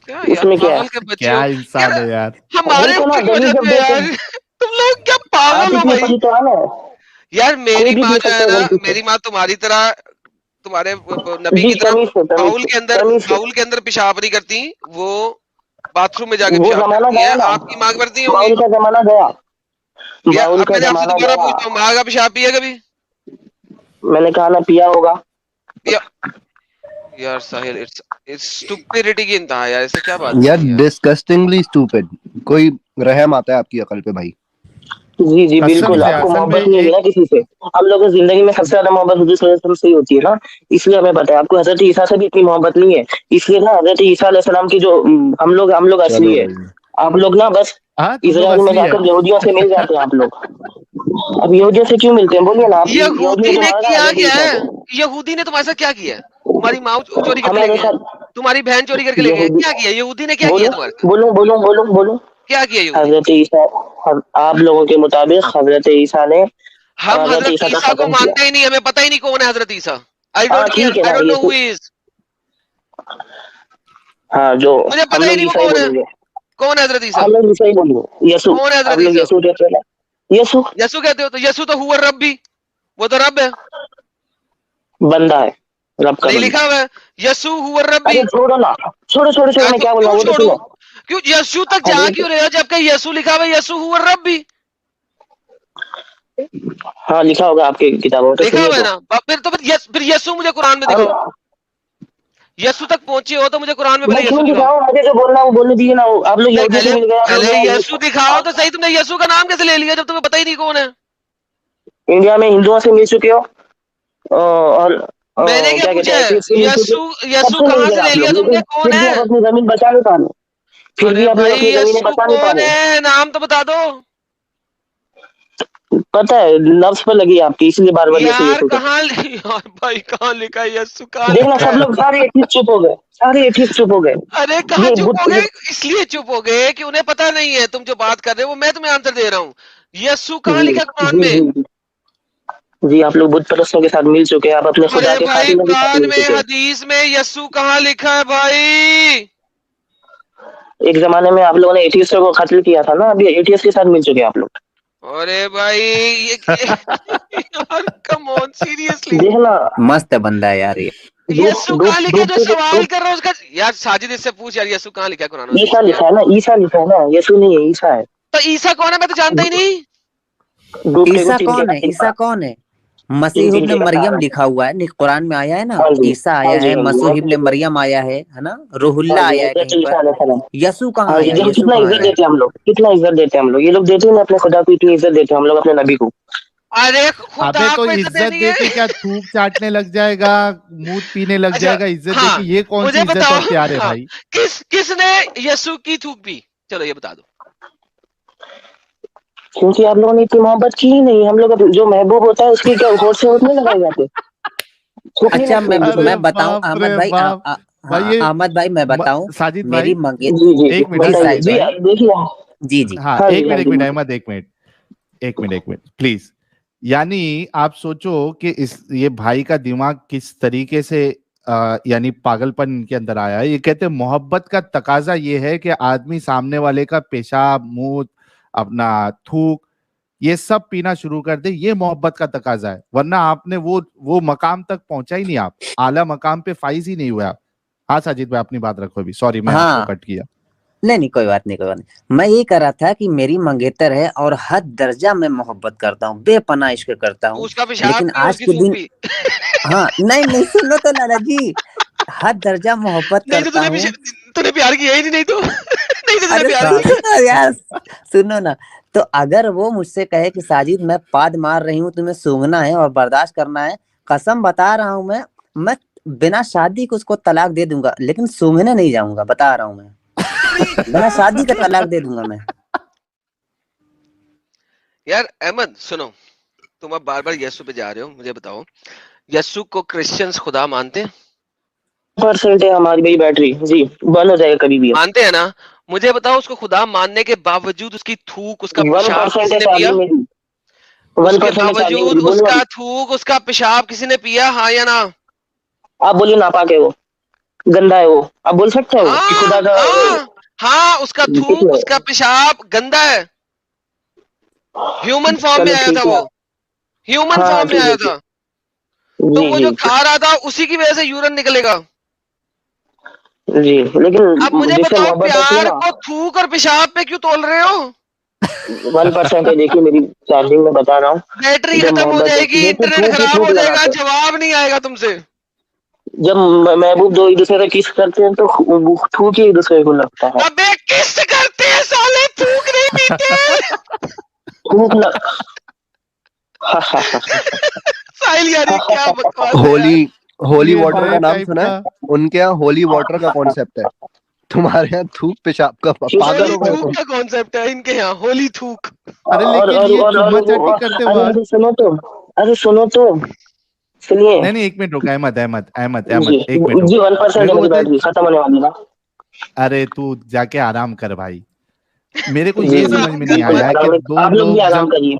کیا اس یار میں کیا پاگل ہے؟ کے بچے کیا ہو یار, انسان ہے یار. ہمارے دیکھو نا اوپر کی دلیل وجہ جب سے دیکھو, یار. تم لوگ کیا آپ پاگل ہو اتنے بھائی پڑھی تو ہے نا, یار. کوئی میری بھی ماں پی جو سکتا ہے ہے نا, غلطی سے. میری ماں تمہاری طرح, تمہارے نبی جی کی طرح تمیز سے تمیز سے. باؤل کے اندر پیشاب نہیں کرتی, وہ باتھ روم میں جا کے وہ پیشاب زمانہ کرتی گیا ہیں. نا, آپ کی ماں کرتی ہوں گی. باؤل کا زمانہ گیا, یا باؤل اب کا میں نے آپ سے زمانہ دوبارہ گیا. پوچھتا ہوں, ماں کا پیشاب پیے کبھی؟ میں نے کہا نا پیا ہوگا. پیا. یار ساحل اسٹوپیڈیٹی کی انتہا ہے یار, ایسے کیا بات یار کریں یار. ڈسکسٹنگلی اسٹوپڈ. کوئی رحم آتا ہے آپ کی عقل پہ بھائی. جی جی قسم بالکل, سے آپ کو اصل میں محبت نہیں ہوگی نا ایک کسی سے. ہم لوگوں کی زندگی میں سب سے زیادہ محبت حضور صلی اللہ علیہ وسلم سے ہی ہوتی ہے نا, اس لیے ہمیں پتا ہے. آپ کو حضرت عیسیٰ سے بھی اتنی محبت نہیں ہے, اس لیے نا حضرت عیسیٰ علیہ السلام کی جو ہم لوگ چلو اصلی ہے. بھائی, آپ لوگ نا بس ہاں تم لوگ اسرائیل میں اصلی جا ہے. کر یہودیوں سے مل جاتے ہیں آپ لوگ. اب یہودیوں سے کیوں ملتے ہیں بولیے نا آپ, یہودیوں یہودی نے تو نے مارا کیا حضرت کیا عیسیٰ ہے؟ کو. یہودی نے تمہارے ساتھ کیا کیا ہے؟ تمہاری ماں چوری کر کے لے ہمارے گئے ہیں, ساتھ تمہاری بہن چوری کر کے لے گئے ہیں, یہودی, کیا کیا یہودی نے, کیا کیا بولو تمہارے ساتھ؟ بولو بولو بولو بولو. کیا کیا یہودی نے؟ حضرت عیسیٰ, آپ لوگوں کے مطابق حضرت عیسیٰ نے ہم حضرت حضرت عیسیٰ کا عیسیٰ کو ختم کیا. مانتے ہی نہیں, ہمیں پتہ ہی نہیں کون ہے حضرت عیسیٰ. آئی ہاں ڈونٹ کیئر, ٹھیک ہے آئی نا, ڈونٹ نو ہو یسوع, از. ہاں جو مجھے ہم پتہ ہی لوگ نہیں وہ عیسائی کون ہے. بولیں گے, کون ہے حضرت عیسیٰ؟ ہم لوگ عیسائی بولیں گے. یسوع, کون ہے آپ حضرت لوگ عیسیٰ؟ یسوع کہتے ہیں نا, یسوع یسوع کہتے ہو تو یسوع تو ہوا رب بھی, وہ تو رب ہے, بندہ ہے, رب کا نہیں بندہ. لکھا ہوا ہے یسوع ہوا رب بھی. ارے چھوڑو نا, چھوڑو, میں کیا بول رہا کیوں ہوں وہ تو چھوڑوں؟ سنو. क्यों यीशु तक जा क्यों रहे हो जबकि यीशु लिखा हुआ यीशु हुआ रब भी हाँ लिखा होगा आपकी किताबों में, तो लिखा सुनिए हुआ है तो। ना, फिर यीशु मुझे कुरान में दिखाओ, यीशु तक पहुंचे हो तो मुझे कुरान में मैं पहले क्यों यीशु दिखाओ। दिखाऊं, मुझे जो बोलना है वो बोलने दीजिए ना। आप लोग यहूदी से मिल गए, आप लोग पहले यहाँ यीशु दिखाओ तो सही। तुमने यीशु का नाम कैसे ले लिया जब तुम्हें पता ही नहीं कौन है? इंडिया में हिंदुओं से मिल चुके हो, और मैंने क्या क्या कहते पूछा हैं, है? एथीस्ट से मिल चुके हो, यीशु सबसे मिल कहाँ गए से ले आप लिया लोग, तुमने? लेकिन कौन फिर भी आप है? अपनी जमीन बचा नहीं पा रहे, फिर भी अरे आप लोग भाई अपनी जमीनें यीशु बचा नहीं पा कौन रहे। है? नाम तो बता दो पता है, लफ्ज पर लगी आपकी, इसलिए बार बार यीशु यार। यीशु कहते कहाँ यार भाई कहाँ लिखा है यीशु? कहाँ हैं। देखना लिखा सब है? लोग सारे एथीस्ट चुप हो गए, सारे एथीस्ट चुप हो गए। अरे कहाँ ये चुप हो बुद्ध, गए? इसलिए चुप हो गए कि उन्हें पता नहीं है तुम जो बात कर रहे हो वो मैं तुम्हें आंसर दे रहा हूँ। यीशु कहाँ जी लिखा है कुरान जी में? जी जी, आप लोग बुद्ध परस्तों के साथ मिल चुके हैं, आप अपने खुदा अरे के भाई खातिलों के साथ कुरान मिल में चुके हैं। हदीस में यीशु कहाँ लिखा है भाई? एक जमाने में आप लोगों ने एथीस्ट को कत्ल किया था ना, अभी एथीस्ट के साथ मिल चुके हैं आप लोग। अरे भाई ये यार कम ऑन सीरियसली। देखना मस्त बंदा है यार ये। यीशु कहाँ लिखा है? जो सवाल कर रहा है उसका यार साजिद इससे पूछ यार यीशु कहाँ लिखा है कुरान में? ईसा लिखा है ना, ईसा लिखा है ना, यीशु नहीं है, ईसा है। तो ईसा कौन है? मैं तो जानता ही नहीं। ईसा कौन है? ईसा कौन है? मसीह इब्न मरियम लिखा हुआ है, नहीं कुरान में आया है ना। हाँ जी, ईसा हाँ आया जी, है, हाँ जी, मसीह इब्न मरियम आया है ना, रूहुल्लाह हाँ जी, आया है हज़रत कहीं ईसा पर। अलैहिस्सलाम। यसु कहाँ हाँ जी, आया? देखो यसु कितना कहाँ इज्जत आया? देते हैं हम लोग, कितना इज्जत देते हैं हम लोग। ये लोग देते हैं ना अपने खुदा को, इतनी इज्जत देते हैं हम लोग अपने नबी को। अरे अबे खुदा तो को इज्जत इज्जत देनी दे के है। क्या थूक चाटने लग जाएगा, मूत पीने लग अच्छा जाएगा इज्जत दे हाँ, के? ये कौन सी मुझे इज्जत बताओ और प्यार है हाँ, भाई? किसने यीशु की थूक पी? चलो ये बता दो। क्योंकि आप लोगों ने इतनी मोहब्बत की ही नहीं। हम लोग जो महबूब होता है उसकी क्या होठ से होठ नहीं लगाए जाते, थूक नहीं अच्छा लगते एक दूसरे अरे मैं बताऊं बाप अहमद रे भाई, बाप। भाई हाँ ये अहमद भाई मैं बताऊं। साजिद भाई, मेरी मंगे को। जी जी जी, एक मिनट जी बताइए साजिद साहिद जी, भाई, देखिए। जी जी। हाँ हाँ एक जी, हाँ मिनट एक जी, मिनट हाँ जी। अहमद, एक मिनट प्लीज। यानी आप सोचो कि इस ये भाई का दिमाग किस तरीके से यानी पागलपन इनके अंदर आया है। ये कहते हैं मोहब्बत का तकाजा ये है कि आदमी सामने वाले का पेशाब, मूत, अपना थूक, ये सब पीना शुरू कर दे, ये मोहब्बत का तकाजा है। वरना आपने वो मकाम तक पहुंचा ही नहीं, आप आला मकाम पे फाइज ही नहीं हुए आप। हाँ साजिद भाई अपनी बात रखो अभी, सॉरी मैं आपको हाँ कट किया। नहीं कोई बात नहीं, कोई बात नहीं। मैं ये कह रहा था कि मेरी मंगेतर है और हद दर्जा में मोहब्बत करता हूँ, बेपनाह इश्क करता हूँ। उसका पेशाब लेकिन पी और आज उसकी के थूक दिन पी। हाँ नहीं सुनो तो लाला जी, हद दर्जा मोहब्बत नहीं तो करता हूँ। तूने प्यार किया ही नहीं तो नहीं तो तूने अरे प्यार किया। सुनो यार, सुनो ना। तो अगर वो मुझसे कहे कि साजिद मैं पाद मार रही हूँ, तुम्हें सूंघना है और बर्दाश्त करना है, कसम बता रहा हूँ मैं बिना शादी के उसको तलाक दे दूंगा, लेकिन सूंघने नहीं जाऊंगा, बता रहा हूँ मैं। बिना शादी का तलाक दे दूंगा मैं। यार अहमद सुनो, तुम अब बार बार यीशु पे जा रहे हो। मुझे बताओ यीशु को क्रिश्चियंस खुदा मानते हैं? % है हमारी भाई बैटरी जी, बंद हो जाएगा कभी भी। मानते हैं ना? मुझे बताओ उसको खुदा मानने के बावजूद उसकी थूक, उसका पेशाब 1% है किसी ने चार्ली पिया? मेरी, उसके 1% है चार्ली बावजूद मेरी, बोलो उसका थूक, उसका पेशाब किसी ने पिया? हाँ या ना? आप बोलिए नापाक है वो, गंदा है वो, आप बोल सकते हो कि खुदा हाँ का हाँ हाँ, उसका थूक, कितना? उसका पेशाब गंदा है। ह्यूमन फॉर्म में चलो आया था ठीक है। वो, ह्यूमन हाँ फॉर्म में ठीक आया है, था। तो जी वो जी जो खा रहा था उसी की वजह से यूरिन निकलेगा। जी, अब लेकिन मुझे जिससे बताओ मोहब्बत होती है प्यार ना, को थूक और पेशाब पे क्यों तोल रहे हो? 1% है। देखिए मेरी चार्जिंग में बता रहा हूँ, बैटरी जब खत्म हो मोहब्बत होती जाएगी, है तो इंटरनेट थूक ही खराब थूक हो जाएगा, लगाते हैं। जवाब नहीं आएगा तुमसे। जब महबूब दो एक दूसरे से किस करते हैं तो थूक ही एक दूसरे को लगता है। अबे किस करते हैं साले, थूक नहीं पीते। थूक लग साहिल यार ये क्या बकवास है यार। होली होली ये वाटर नए का नाम टाइप सुना का। है? उनके यहाँ होली वाटर का कॉन्सेप्ट है, तुम्हारे यहाँ थूक पेशाब का। पागल होली हो गए थूक तुम। का कॉन्सेप्ट है इनके यहाँ, होली थूक। अरे लेकिन ये चुम्मा चाटी करते अरे वक्त, अरे सुनो तो, अरे सुनो तो, सुनिए नहीं एक मिनट रुक, अहमद अहमद अहमद जी अहमद एक मिनट रुक। जी, 1% मेरे है को मेरी बताइए, बैटरी, खत्म होने वाली ना। अरे तू जाके आराम कर भाई। मेरे को जी ये जी समझ में नहीं बिल्कुल आया कि आराम, दो आप लोग भी लोग आराम जब, करिए।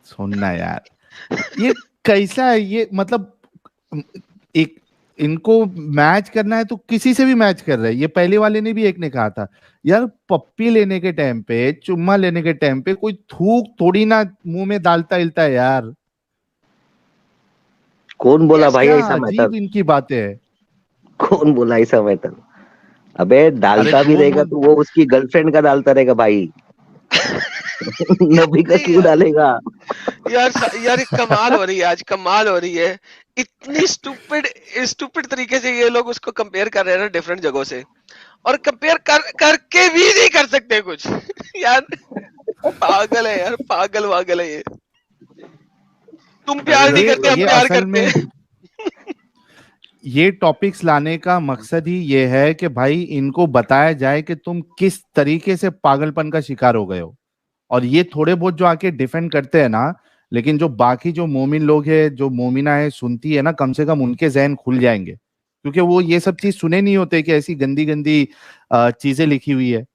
सुनना यार, ये कैसा है ये, मतलब एक इनको मैच करना है तो किसी से भी मैच कर रहे हैं। ये पहले वाले ने भी एक ने कहा था यार, पप्पी लेने के टाइम पे, चुम्मा लेने के टाइम पे कोई थूक थोड़ी ना मुंह में डालता हिलता है यार। कौन बोला भाई क्या ऐसा अजीब मेथड? इनकी बातें है। कौन बोला ऐसा मेथड? अबे डालता अरे भी वो रहेगा तो वो उसकी गर्लफ्रेंड का डालता रहेगा भाई। नबी का नहीं क्यों डालेगा? यार ये कमाल हो रही है, आज कमाल हो रही है। इतनी स्टूपिड तरीके से ये लोग उसको कंपेयर कर रहे हैं ना डिफरेंट जगहों से, और कंपेयर करके भी नहीं कर सकते कुछ। यार पागल है यार, पागल है ये। तुम प्यार नहीं करते, हम ये प्यार असल करते में हैं। ये टॉपिक्स लाने का मकसद ही ये है कि भाई इनको बताया जाए कि तुम किस तरीके से पागलपन का शिकार हो गए हो। और ये थोड़े बहुत जो आके डिफेंड करते हैं ना, लेकिन जो बाकी जो मोमिन लोग हैं, जो मोमिना है सुनती है ना, कम से कम उनके जहन खुल जाएंगे, क्योंकि वो ये सब चीज सुने नहीं होते कि ऐसी गंदी गंदी चीजें लिखी हुई है।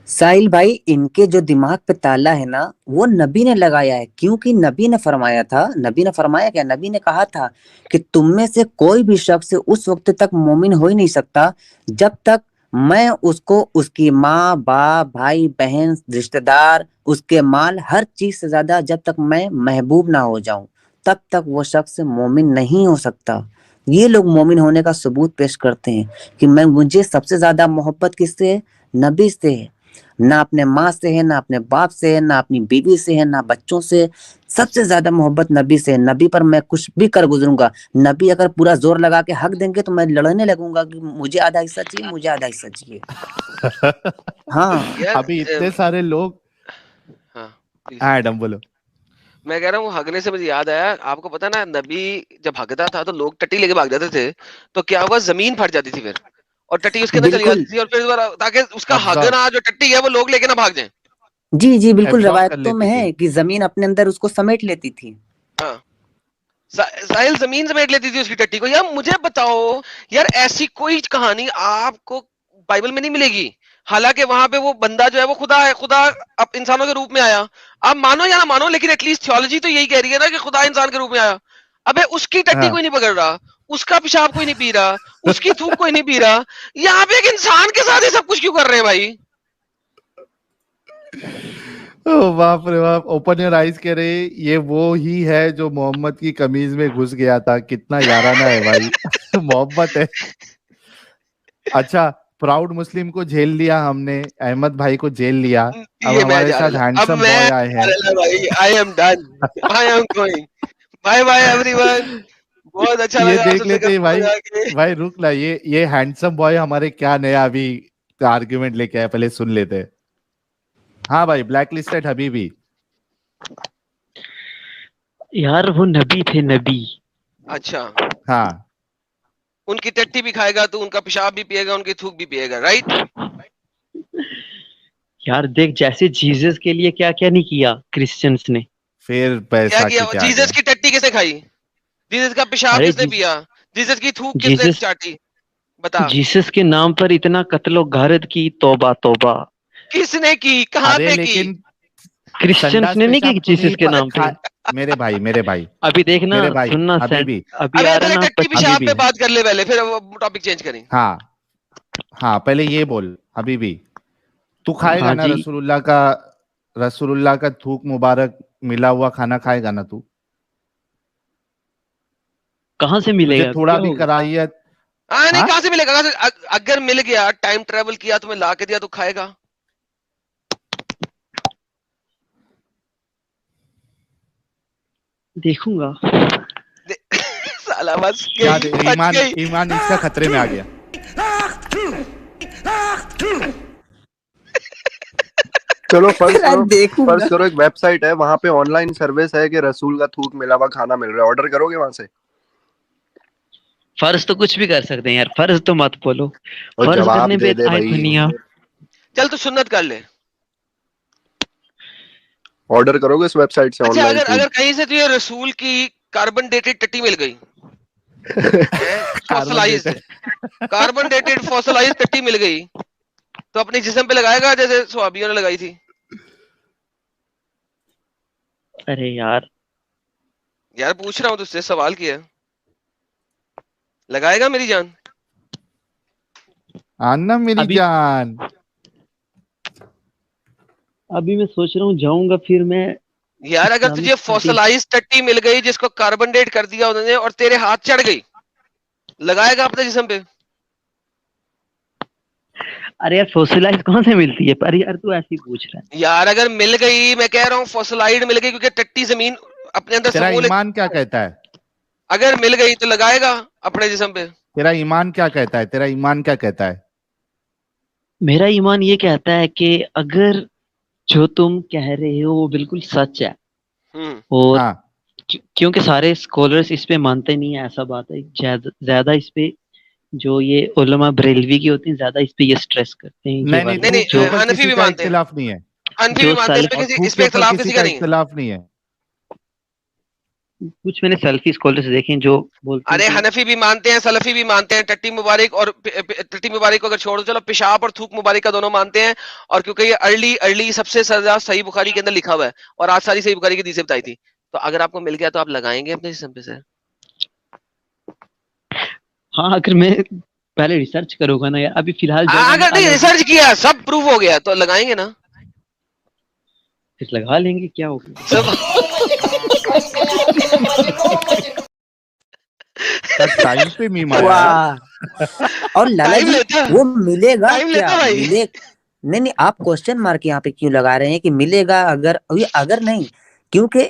साहिल भाई, इनके जो दिमाग पे ताला है ना, वो नबी ने लगाया है, क्योंकि नबी ने फरमाया था, नबी ने फरमाया क्या, नबी ने कहा था कि तुम में से कोई भी शख्स उस वक्त तक मोमिन हो ही नहीं सकता जब तक मैं उसको उसकी माँ बाप भाई बहन रिश्तेदार उसके माल हर चीज से ज्यादा जब तक मैं महबूब ना हो जाऊं, तब तक वो शख्स मोमिन नहीं हो सकता। ये लोग मोमिन होने का सबूत पेश करते हैं कि मैं मुझे सबसे ज्यादा मोहब्बत किससे है? नबी से है। ना अपने माँ से है, ना अपने बाप से है, ना अपनी बीवी से है, ना बच्चों से। सबसे ज्यादा मोहब्बत नबी से है। नबी पर मैं कुछ भी कर गुजरूंगा। नबी अगर पूरा जोर लगा के हक देंगे तो मैं लड़ने लगूंगा कि मुझे आधा हिस्सा चाहिए, मुझे आधा हिस्सा चाहिए। हाँ यार अभी इतने सारे लोग। हाँ please। एडम बोलो। मैं कह रहा हूँ हगने से मुझे याद आया, आपको पता ना नबी जब हगता था तो लोग टट्टी लेके भाग जाते थे, तो क्या हुआ, जमीन फट जाती थी फिर, और टट्टी उसके अंदर चली बिल्कुल, जाती थी, और फिर दोबारा ताकि उसका अब्जॉर्ब हगना जो टट्टी है वो लोग लेके ना भाग जाए। जी जी बिल्कुल, एब्जॉर्ब कर रवायतों में लेती थी। है कि जमीन अपने अंदर उसको समेट लेती थी। हाँ, साहिल जमीन समेट लेती थी उसकी टट्टी को। यार मुझे बताओ, यार ऐसी कोई कहानी आपको बाइबल में नहीं मिलेगी। हालांकि वहां पे वो बंदा जो है वो खुदा है, खुदा अब इंसानों के रूप में आया। आप मानो या ना मानो, लेकिन एटलीस्ट थियोलॉजी तो यही कह रही है ना कि खुदा इंसान के रूप में आया। अबे उसकी टट्टी हाँ। कोई नहीं पकड़ रहा, उसका पेशाब कोई नहीं पी रहा, उसकी थूक कोई नहीं पी रहा। यहाँ पे एक इंसान के साथ ये सब कुछ क्यों कर रहे हैं भाई? ओ बाप रे बाप, ओपन योर आइज कह रहे, ये वो ही है जो मोहम्मद की कमीज में घुस गया था। कितना याराना है भाई। मोहब्बत है। अच्छा, प्राउड मुस्लिम को झेल लिया हमने, अहमद भाई को झेल लिया, अब ये मैं हमारे जा साथ रहा, अब हैंडसम मैं बॉय आए जा हैं। रहा भाई। I am done, I am going, bye bye everyone. बहुत अच्छा ये लगा देख आपसे लेते हैं भाई। जाके। भाई रुक ला, ये हैंडसम बॉय हमारे क्या नया अभी आर्ग्यूमेंट लेके आया, पहले सुन लेते हैं। हाँ भाई, ब्लैक लिस्टेड हबीबी। यार वो नबी थे, नबी। अच्छा, हाँ उनकी टट्टी भी खाएगा तो उनका पेशाब भी पिएगा, उनकी थूक भी पिएगा, राइट? यार देख, जैसे जीसस के लिए क्या क्या नहीं किया क्रिश्चियंस ने। फिर क्या पैसा किया? खींचा जीसस गया। की टट्टी किसने खाई? जीसस का पेशाब अरे किसने पिया? जीसस की थूक किसने जीसस चाटी? बता, जीसस के नाम पर इतना कत्लो गारत की, तौबा तौबा। किसने की, कहाँ अरे पे की? लेकिन क्रिश्चियंस संडास ने नहीं की पेशाब तो जीसस नहीं के नाम पे। मेरे भाई अभी देखना, मेरे भाई सुनना हबीबी। अभी अबे आ रहा पहले ना टट्टी पेशाब 25। पे बात कर ले पहले, फिर टॉपिक चेंज करें। हाँ हाँ, पहले ये बोल हबीबी, तू खाएगा हाँ ना जी, रसूलुल्लाह का थूक मुबारक मिला हुआ खाना खाएगा ना तू? कहाँ से तुझे मिलेगा, थोड़ा क्या भी होगा? कराहियत? हाँ नहीं, हाँ कहाँ से मिलेगा? कहाँ से? अगर मिल गया, टाइम ट्रेवल किया, तुम्हें ला के दिया तो खाएगा। देखूंगा। साला बस क्या गई, बच गई। ईमान इसका खतरे में आ गया। चलो फर्ज करो, देखूंगा। फर्ज करो एक वेबसाइट है, वहां पे ऑनलाइन सर्विस है कि रसूल का थूक मिला हुआ खाना मिल रहा है, ऑर्डर करोगे वहां से? फर्ज तो कुछ भी कर सकते हैं यार, फर्ज तो मत बोलो। और फर्ज जवाब करने दे पे दे आए भाई, दुनिया। चल तू सुन्नत कर ले। ऑर्डर करोगे इस वेबसाइट से अच्छा, ऑनलाइन अगर फूड? अगर कहीं से तुझे रसूल की कार्बन डेटेड टट्टी मिल गई, फॉसिलाइज्ड, कार्बन डेटेड फॉसिलाइज्ड टट्टी मिल गई, तो अपने जिस्म पे लगाएगा जैसे स्वाबियों ने लगाई थी? अरे यार, यार पूछ रहा हूँ तुझसे, सवाल किया, लगाएगा मेरी जान? आना मेरी अभी जान। अभी मैं सोच रहा हूँ जाऊंगा फिर मैं यार अगर तुझे फॉसिलाइज्ड टट्टी मिल गई जिसको कार्बन डेट कर दिया उन्होंने और तेरे हाथ चढ़ गई, लगाएगा अपने जिस्म पे? अरे यार फॉसिलाइज कौन से मिलती है? पर यार तू ऐसे ही पूछ रहा है यार अगर मिल गई, मैं कह रहा हूँ फॉसिलाइड मिल गई, क्योंकि टट्टी जमीन अपने अंदर तेरा समूह ईमान क्या कहता है? अगर मिल गई तो लगाएगा अपने जिस्म पे। तेरा ईमान क्या कहता है? तेरा ईमान क्या कहता है? मेरा ईमान ये कहता है कि अगर जो तुम कह रहे हो वो बिल्कुल सच है, और हाँ क्योंकि सारे स्कॉलर्स इस पे मानते नहीं है, ऐसा बात है, ज्यादा इस पे जो ये उलमा बरेलवी की होती हैं ज्यादा इस पे ये स्ट्रेस करते हैं। नहीं नहीं, नहीं, झूठ पर हनफी किसी भी का मानते हैं, इख्तिलाफ नहीं है, हनफी भी मानते हैं, और इस झूठ पे के ऊपर इख्तिलाफ किसी किसी का का नहीं है। इख्तिलाफ नहीं है। कुछ मैंने सेल्फी स्कॉलर्स देखे हैं जो बोलते अरे हैं कि हनफी भी मानते हैं, सलफी भी मानते हैं, टट्टी मुबारक और टट्टी मुबारक को अगर छोड़ दो, चलो पेशाब और थूक मुबारक का दोनों मानते हैं। और क्योंकि ये अर्ली सबसे सजा सही बुखारी के अंदर लिखा हुआ है, और आज सारी सही बुखारी की हदीसें बताई थी, तो अगर आपको मिल गया तो आप लगाएंगे अपने जिस्म पे सर? हाँ, अगर मैं पहले रिसर्च करूंगा ना यार, अभी फिलहाल जो मैंने अगर नहीं रिसर्च किया, सब प्रूव हो गया, तो लगाएंगे ना? फिर लगा लेंगे, क्या हो गया। टाइम पे मीम आया। वाह। और लाला टाइम जी लेता, वो मिलेगा टाइम क्या? लेता भाई। मिले नहीं, आप क्वेश्चन मार्क यहाँ पे क्यों लगा रहे हैं कि मिलेगा? अगर नहीं, क्योंकि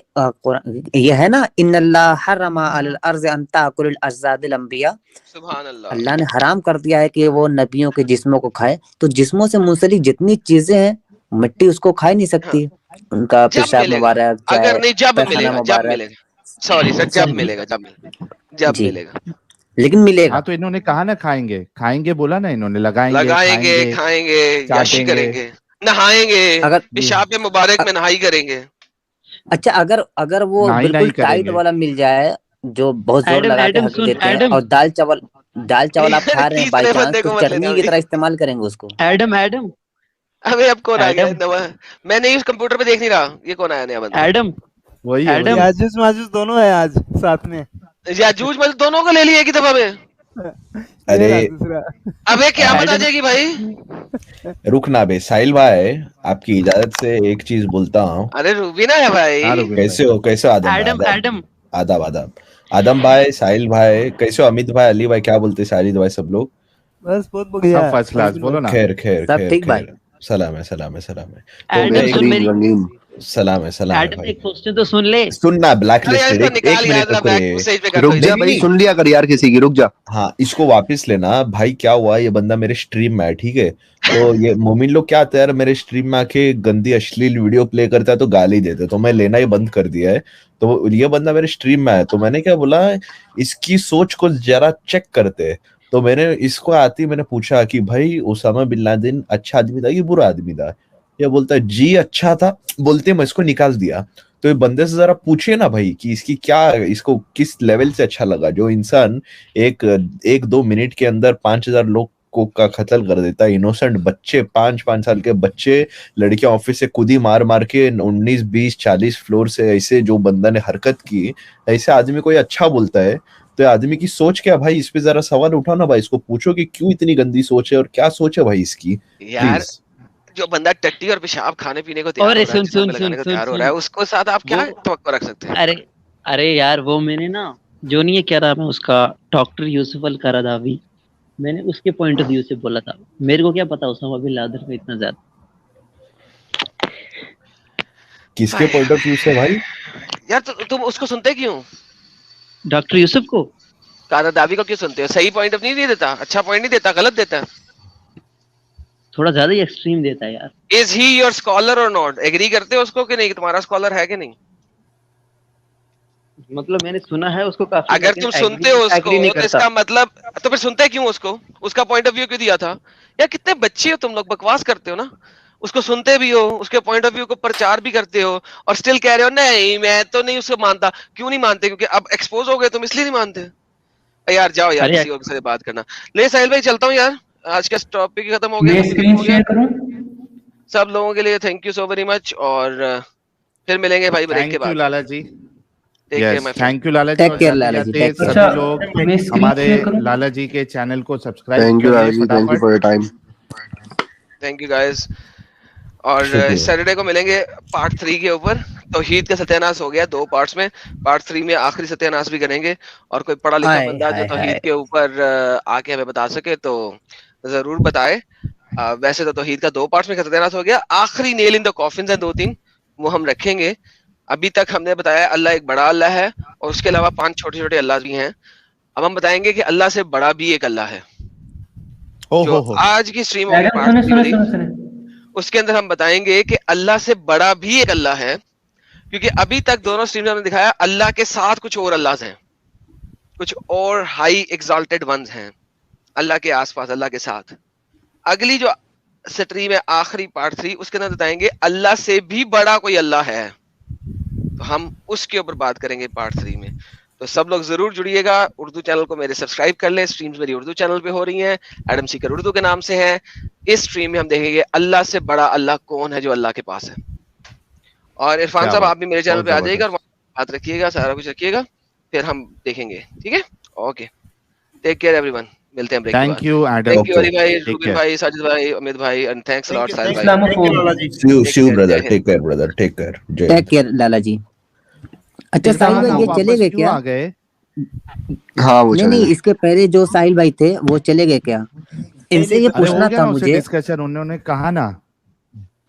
ये है ना, इन्नल्लाह हर्रमा अलल अर्ज़ अन ताकुल अज़्ज़ादिल अंबिया, सुभान अल्लाह। अल्लाह ने हराम कर दिया है कि वो नबियों के जिस्मों को खाए। तो जिस्मों से मुंसलिक जितनी चीजें हैं, मिट्टी उसको खा ही नहीं सकती। उनका जब पेशाब मिलेगा, मुबारक, अगर चाहे नहीं जब पैखाना मिलेगा, जब मुबारक। मिलेगा, सॉरी सर, जब मिलेगा, जब जी, मिलेगा, लेकिन मिलेगा। हाँ तो इन्होंने कहा ना खाएंगे, खाएंगे बोला ना इन्होंने, लगाएंगे, लगाएंगे, खाएंगे, खाएंगे, याशी चाटेंगे। करेंगे, नहाएंगे, अगर पेशाब मुबारक में नहाई करेंगे। अच्छा, अगर वो नहीं बिल्कुल टाइट करेंगे। वाला मिल जाए जो बहुत जोर एडम लगा के एडम हक सुन, देते हैं, एडम और दाल चावल आप खा रहे हैं बाई तीसरे चांस, बंदे तो को मत लेना चटनी की अभी। तरह इस्तेमाल करेंगे उसको। एडम एडम अबे अब कौन आ गया एडम नवा? मैं नहीं, उस कंप्यूटर पे देख नहीं रहा, ये कौन आया नया बंदा? एडम वही है, एडम याजूज माजूज दोनों है आज साथ में। याजूज मतलब दोनों को ले लिया एक ही दफा में? ये रहा दूसरा। अबे क्या बता एडम जाएगी भाई? रुकना बे साहिल भाई, आपकी इजाजत से एक चीज बोलता हूँ। अरे रूबीना है भाई। हाँ, रुबीन कैसे हो आदम भाई? एडम एडम आदाब आदाब आदम भाई, साहिल भाई कैसे हो? अमित भाई, अली भाई, क्या बोलते साहिल भाई सब लोग? बस बहुत बढ़िया। सब फर्स्ट क्लास, बोलो ना। खैर सब ठीक भाई। सलाम है। तो एडम मैं सुन मेरी, सलाम है एडम भाई। एक क्वेश्चन तो सुन ले। सुनना ब्लैक अरे यार लिस्टेड, इसको एक निकाल यार, मिनट जरा रुको बैक रे। मैसेज पे कर रुक दो जा इसे। भाई, सुन लिया कर यार किसी की, रुक जा। हाँ, इसको वापस लेना भाई। क्या हुआ, ये बंदा मेरे स्ट्रीम में है, ठीक है? तो ये मोमिन लोग क्या आते हैं यार, मेरे स्ट्रीम में आके गंदी अश्लील वीडियो प्ले करता है तो गाली देते, तो मैं लेना ही बंद कर दिया है। तो ये बंदा मेरे स्ट्रीम में है, तो मैंने क्या बोला, इसकी सोच को जरा चेक करते। तो मैंने इसको आती मैंने पूछा कि भाई उसामा बिन लादेन अच्छा आदमी था कि बुरा आदमी था? ये बोलता है जी अच्छा था, बोलते मैं इसको निकाल दिया। तो ये बंदे से जरा पूछिए ना भाई कि इसको किस लेवल से अच्छा लगा, जो इंसान एक दो मिनट के अंदर 5000 लोग को का कत्ल कर देता है। इनोसेंट बच्चे, 5 साल के बच्चे, लड़कियां ऑफिस से खुद ही मार के 19, 20, 40 फ्लोर से, ऐसे जो बंदा ने हरकत की, ऐसे आदमी कोई अच्छा बोलता है? तो आदमी की सोच क्या भाई, इस पे जरा सवाल उठाओ ना भाई, इसको पूछो कि क्यों इतनी गंदी सोच है और क्या सोच है भाई इसकी। यार प्लीज। जो बंदा टट्टी और पेशाब खाने पीने को तैयार हो अरे रहा है, सुन जिस्म सुन पे लगाने सुन को तैयार हो सुन रहा है, उसको साथ आप क्या वो- तवक्को रख सकते हैं? अरे यार वो मैंने ना, जो नहीं है क्या नाम है उसका, डॉक्टर यूसुफ अल करदावी, मैंने उसके पॉइंट ऑफ व्यू से बोला था। मेरे को क्या पता उसामा बिन लादेन का इतना ज्यादा। किसके पॉइंट ऑफ व्यू से भाई? यार तुम उसको सुनते क्यों? डॉक्टर यूसुफ को, कारदावी को क्यों सुनते हो? सही पॉइंट ऑफ नहीं देता, अच्छा पॉइंट नहीं देता, गलत देता है। थोड़ा ज्यादा ही एक्सट्रीम देता है यार। इज ही योर स्कॉलर और नॉट? एग्री करते हो उसको कि नहीं, तुम्हारा स्कॉलर है कि नहीं? मतलब मैंने सुना है उसको काफी, अगर लेकिन तुम सुनते हो उसको agree नहीं तो करता। इसका मतलब, तो फिर सुनते क्यों उसको? उसका पॉइंट ऑफ व्यू क्यों दिया था? यार कितने बच्चे हो तुम लोग, बकवास करते हो ना। उसको सुनते भी हो, उसके पॉइंट ऑफ व्यू को प्रचार भी करते हो, और स्टिल कह रहे हो नहीं मैं तो नहीं उसको मानता। क्यों नहीं मानते? क्योंकि अब एक्सपोज हो गए तुम, इसलिए नहीं मानते। यार जाओ यार, अरे किसी और से बात करना। ले साहिल भाई चलता हूँ यार, आज का टॉपिक खत्म हो मैं गया। स्क्रीन शेयर करूं? सब लोगों के लिए thank you so very much, और फिर मिलेंगे भाई ब्रेक के थैंक यू बाद। Lala ji. Take care, yes, my friend. Thank you Lala ji. Take और care, जाते लाला जी, जाते take care. सभी अच्छा, लोग मैं स्क्रीन हमारे शेयर करूं? लाला जी के चैनल को सब्सक्राइब थैंक यू करिए जी, थैंक यू फटाफट। For your time. Thank you guys. और शुक्रिया। सैटरडे को मिलेंगे पार्ट 3 के ऊपर। तौहीद का सत्यानाश हो गया 2 पार्ट्स में, पार्ट 3 में आखिरी सत्यानाश भी करेंगे। और कोई पढ़ा लिखा हाय बंदा जो हाय तौहीद हाय। के ऊपर आके हमें बता सके तो जरूर बताए। वैसे तो तौहीद का 2 पार्ट्स में खतरनाक हो गया, आखिरी नेल इन द कॉफिन है 2-3 वो हम रखेंगे। अभी तक हमने बताया अल्लाह एक बड़ा अल्लाह है और उसके अलावा 5 छोटे छोटे अल्लाह भी हैं। अब हम बताएंगे कि अल्लाह से बड़ा भी एक अल्लाह है। जो आज की स्ट्रीम उसके अंदर हम बताएंगे कि अल्लाह से बड़ा भी एक अल्लाह है, क्योंकि अभी तक दोनों स्ट्रीम में हमने दिखाया अल्लाह के साथ कुछ और अल्लाह हैं, कुछ और हाई एक्सल्टेड वंस हैं अल्लाह के आसपास, अल्लाह के साथ। अगली जो स्ट्रीम है आखिरी पार्ट 3 उसके अंदर बताएंगे अल्लाह से भी बड़ा कोई अल्लाह है, तो हम उसके ऊपर बात करेंगे पार्ट 3 में। तो सब लोग जरूर जुड़िएगा, उर्दू चैनल को मेरे सब्सक्राइब कर लें, स्ट्रीम्स मेरी उर्दू चैनल पे हो रही हैं, एडम सीकर उर्दू के नाम से है। इस स्ट्रीम में हम देखेंगे अल्लाह से बड़ा अल्लाह कौन है जो अल्लाह के पास है। और इरफान साहब आप भी मेरे चैनल पे आ जाइएगा और बात रखिएगा, सारा कुछ रखिएगा, फिर हम देखेंगे, ठीक है? ओके, टेक केयर एवरीवन, मिलते हैं ब्रेक के बाद। Thank you Adam, thank you Ali भाई, रूबिन भाई, साजिद भाई, अमित भाई, and thanks a lot Sahil भाई। Shiv brother, take care brother, take care, take care Lala ji. अच्छा साहिल भाई ये चले गए क्या? हाँ वो नहीं, इसके पहले जो साहिल भाई थे वो चले गए क्या? इनसे ये पूछना था मुझे, डिस्कशन उन्होंने कहा ना।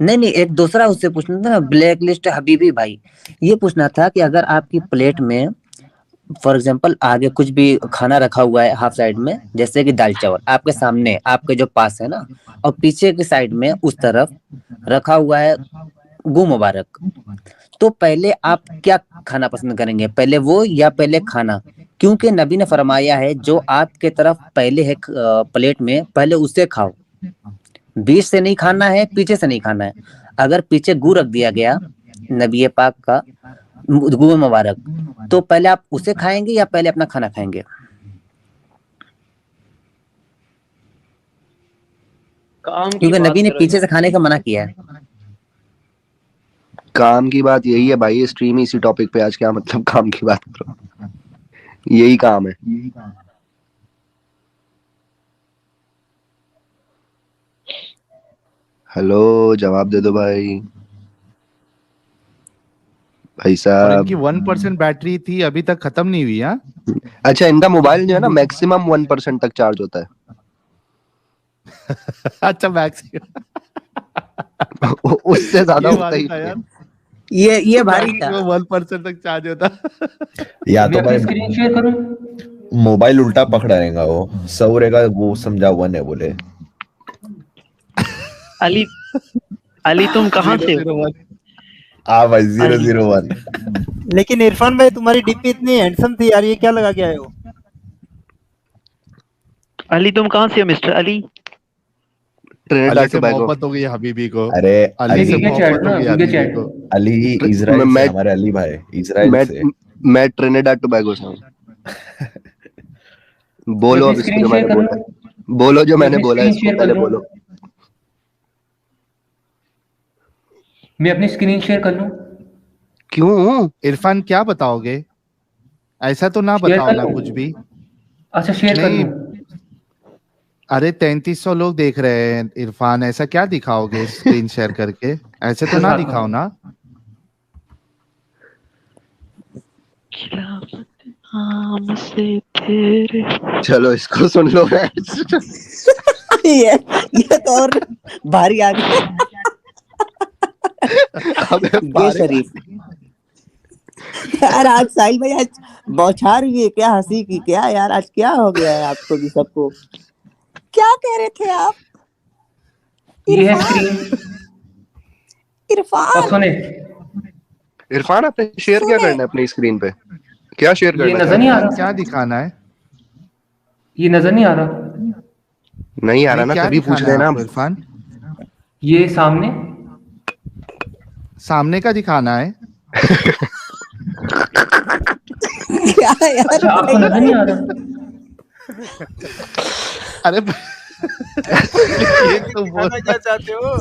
नहीं एक दूसरा उससे पूछना था ना, ब्लैक लिस्ट हबीबी भाई, ये पूछना था कि अगर आपकी प्लेट में फॉर एग्जांपल आगे कुछ भी खाना रखा हुआ है हाफ साइड में, जैसे कि दाल चावल आपके सामने आपके जो पास है ना, और पीछे की साइड में उस तरफ रखा हुआ है गू मुबारक, तो पहले आप क्या खाना पसंद करेंगे, पहले वो या पहले खाना? क्योंकि नबी ने फरमाया है जो आपके तरफ पहले है प्लेट में पहले उससे खाओ, बीच से नहीं खाना है, पीछे से नहीं खाना है। अगर पीछे गू रख दिया गया नबी पाक का गू मुबारक, तो पहले आप उसे खाएंगे या पहले अपना खाना खाएंगे? क्योंकि नबी ने पीछे से खाने का मना किया है। काम की बात यही है भाई, स्ट्रीम इसी टॉपिक पे आज, क्या मतलब काम की बात करो, यही काम है। हेलो जवाब दे दो भाई साहब। इनकी 1% बैटरी थी, अभी तक खत्म नहीं हुई। हाँ अच्छा, इनका मोबाइल जो है ना मैक्सिमम 1% तक चार्ज होता है। अच्छा मैक्सिमम उससे ज्यादा होता ही यार, ये भारी था, 1% तक चार्ज होता। या तो भाई स्क्रीन शेयर करूं, मोबाइल उल्टा पकड़ा रहेगा वो, सौ रहेगा वो समझा 1 है बोले। अली तुम कहाँ से हो? भाई 001। लेकिन इरफान भाई तुम्हारी डीपी इतनी हैंडसम थी यार, ये क्या लगा के आए हो? अली तुम कहाँ से हो मिस्टर अली? अली से मोहब्बत हो गई हबीबी को। अरे अली से मोहब्बत हो गई हबीबी को। अली इजराइल से, हमारे अली भाई इजराइल से। मैं ट्रिनिडाड टोबैगो से हूँ। बोलो अब इसको, जो मैंने बोला, बोलो जो मैंने बोला, इसको पहले बोलो। मैं अपनी स्क्रीन शेयर कर लूं? क्यों इरफान, क्या बताओगे? ऐसा तो ना बताओ ना कुछ भी। अच्छा शेयर कर लूं? अरे 3300 लोग देख रहे हैं इरफान, ऐसा क्या दिखाओगे स्क्रीन शेयर करके? ऐसे तो ना दिखाओ ना। चलो इसको सुन लो। ये तो और भारी आ गया। शरीफ यार, आज साहिल भाई आज बौछार हुई है क्या, हंसी की क्या यार, आज क्या हो गया है आपको भी सबको? क्या कह रहे थे आप? ये है स्क्रीन। इरफान सुने, इरफान आपने शेयर क्या करना है अपनी स्क्रीन पे? क्या शेयर करना है? नजर नहीं आ रहा, क्या दिखाना है? ये नजर नहीं आ रहा। नहीं आ रहा ना, तभी पूछ रहे हैं ना इरफान। ये सामने का दिखाना है। क्या यार, अच्छा, आपको नजर नहीं आ रहा? अरे ये तो बोलना क्या चाहते हो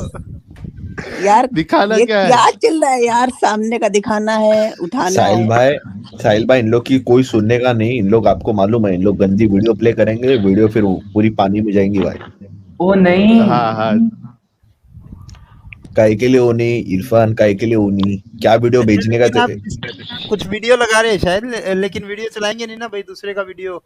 यार? दिखाना ये क्या है? क्या चल रहा है यार? सामने का दिखाना है, उठाना साहिल भाई इन लोग की कोई सुनने का नहीं, इन लोग आपको मालूम है, इन लोग गंदी वीडियो प्ले करेंगे, वीडियो फिर पूरी पानी में जाएंगी भाई। ओ नहीं, हाँ काय के लिए होनी इरफान, काय के लिए होनी, क्या वीडियो भेजने का तेरे? कुछ वीडियो लगा रहे हैं शायद, लेकिन वीडियो चलाएंगे नहीं ना भाई, दूसरे का वीडियो।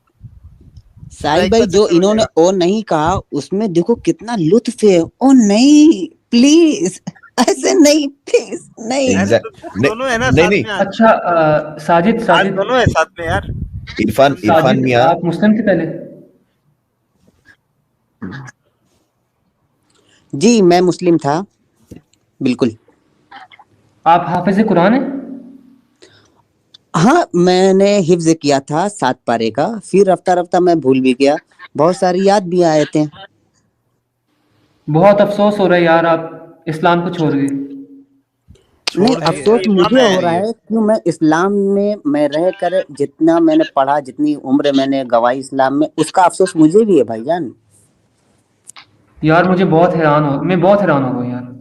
साहिल भाई जो इन्होंने ओ नहीं कहा उसमें देखो कितना लुत्फ है। ओ नहीं प्लीज ऐसे नहीं, प्लीज नहीं। दोनों है ना नहीं साथ नहीं में आज। अच्छा साजिद आज साजिद दोनों है साथ में यार। इरफान साजिद मियां, आप मुस्लिम थे पहले? जी मैं मुस्लिम था बिल्कुल। आप हाफिज कुरान है? हाँ मैंने हिफ्ज किया था 7 पारे का, फिर रफ्ता रफ्ता मैं भूल भी गया, बहुत सारी याद भी आए थे। बहुत अफसोस हो रहा है यार आप इस्लाम को छोड़ गए। नहीं छोड़ अफसोस दिए, मुझे माफ हो रहा करिए। है क्यों मैं इस्लाम में मैं रह कर जितना मैंने पढ़ा, जितनी उम्र मैंने गवाई इस्लाम में, उसका अफसोस मुझे भी है भाईजान। यार मैं बहुत हैरान हो गया यार।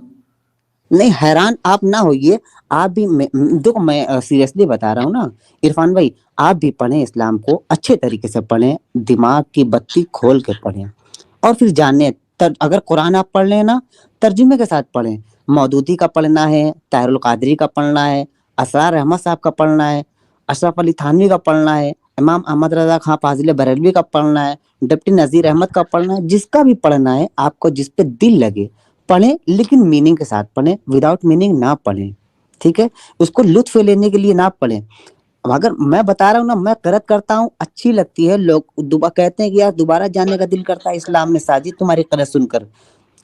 नहीं हैरान आप ना होइए, आप भी देखो मैं सीरियसली बता रहा हूँ ना इरफान भाई, आप भी पढ़ें इस्लाम को अच्छे तरीके से पढ़ें, दिमाग की बत्ती खोल के पढ़ें और फिर जाने अगर कुरान आप पढ़ लें ना तर्जुमे के साथ पढ़ें। मौदूदी का पढ़ना है, ताहिरुल कादरी का पढ़ना है, असरार अहमद साहब का पढ़ना है, अशरफ अली थानवी का पढ़ना है, इमाम अहमद रजा खां फाजिल बरेलवी का पढ़ना है, डिप्टी नजीर अहमद का पढ़ना है, जिसका भी पढ़ना है आपको जिस पे दिल लगे पढ़ें, लेकिन मीनिंग के साथ पढ़ें, विदाउट मीनिंग ना पढ़ें। ठीक है, उसको लुत्फ लेने के लिए ना पढ़ें। अब अगर मैं बता रहा हूँ ना, मैं करत करता हूँ, अच्छी लगती है, लोग दोबारा कहते हैं कि यार दोबारा जानने का दिल करता है इस्लाम में साजिद तुम्हारी करत सुनकर,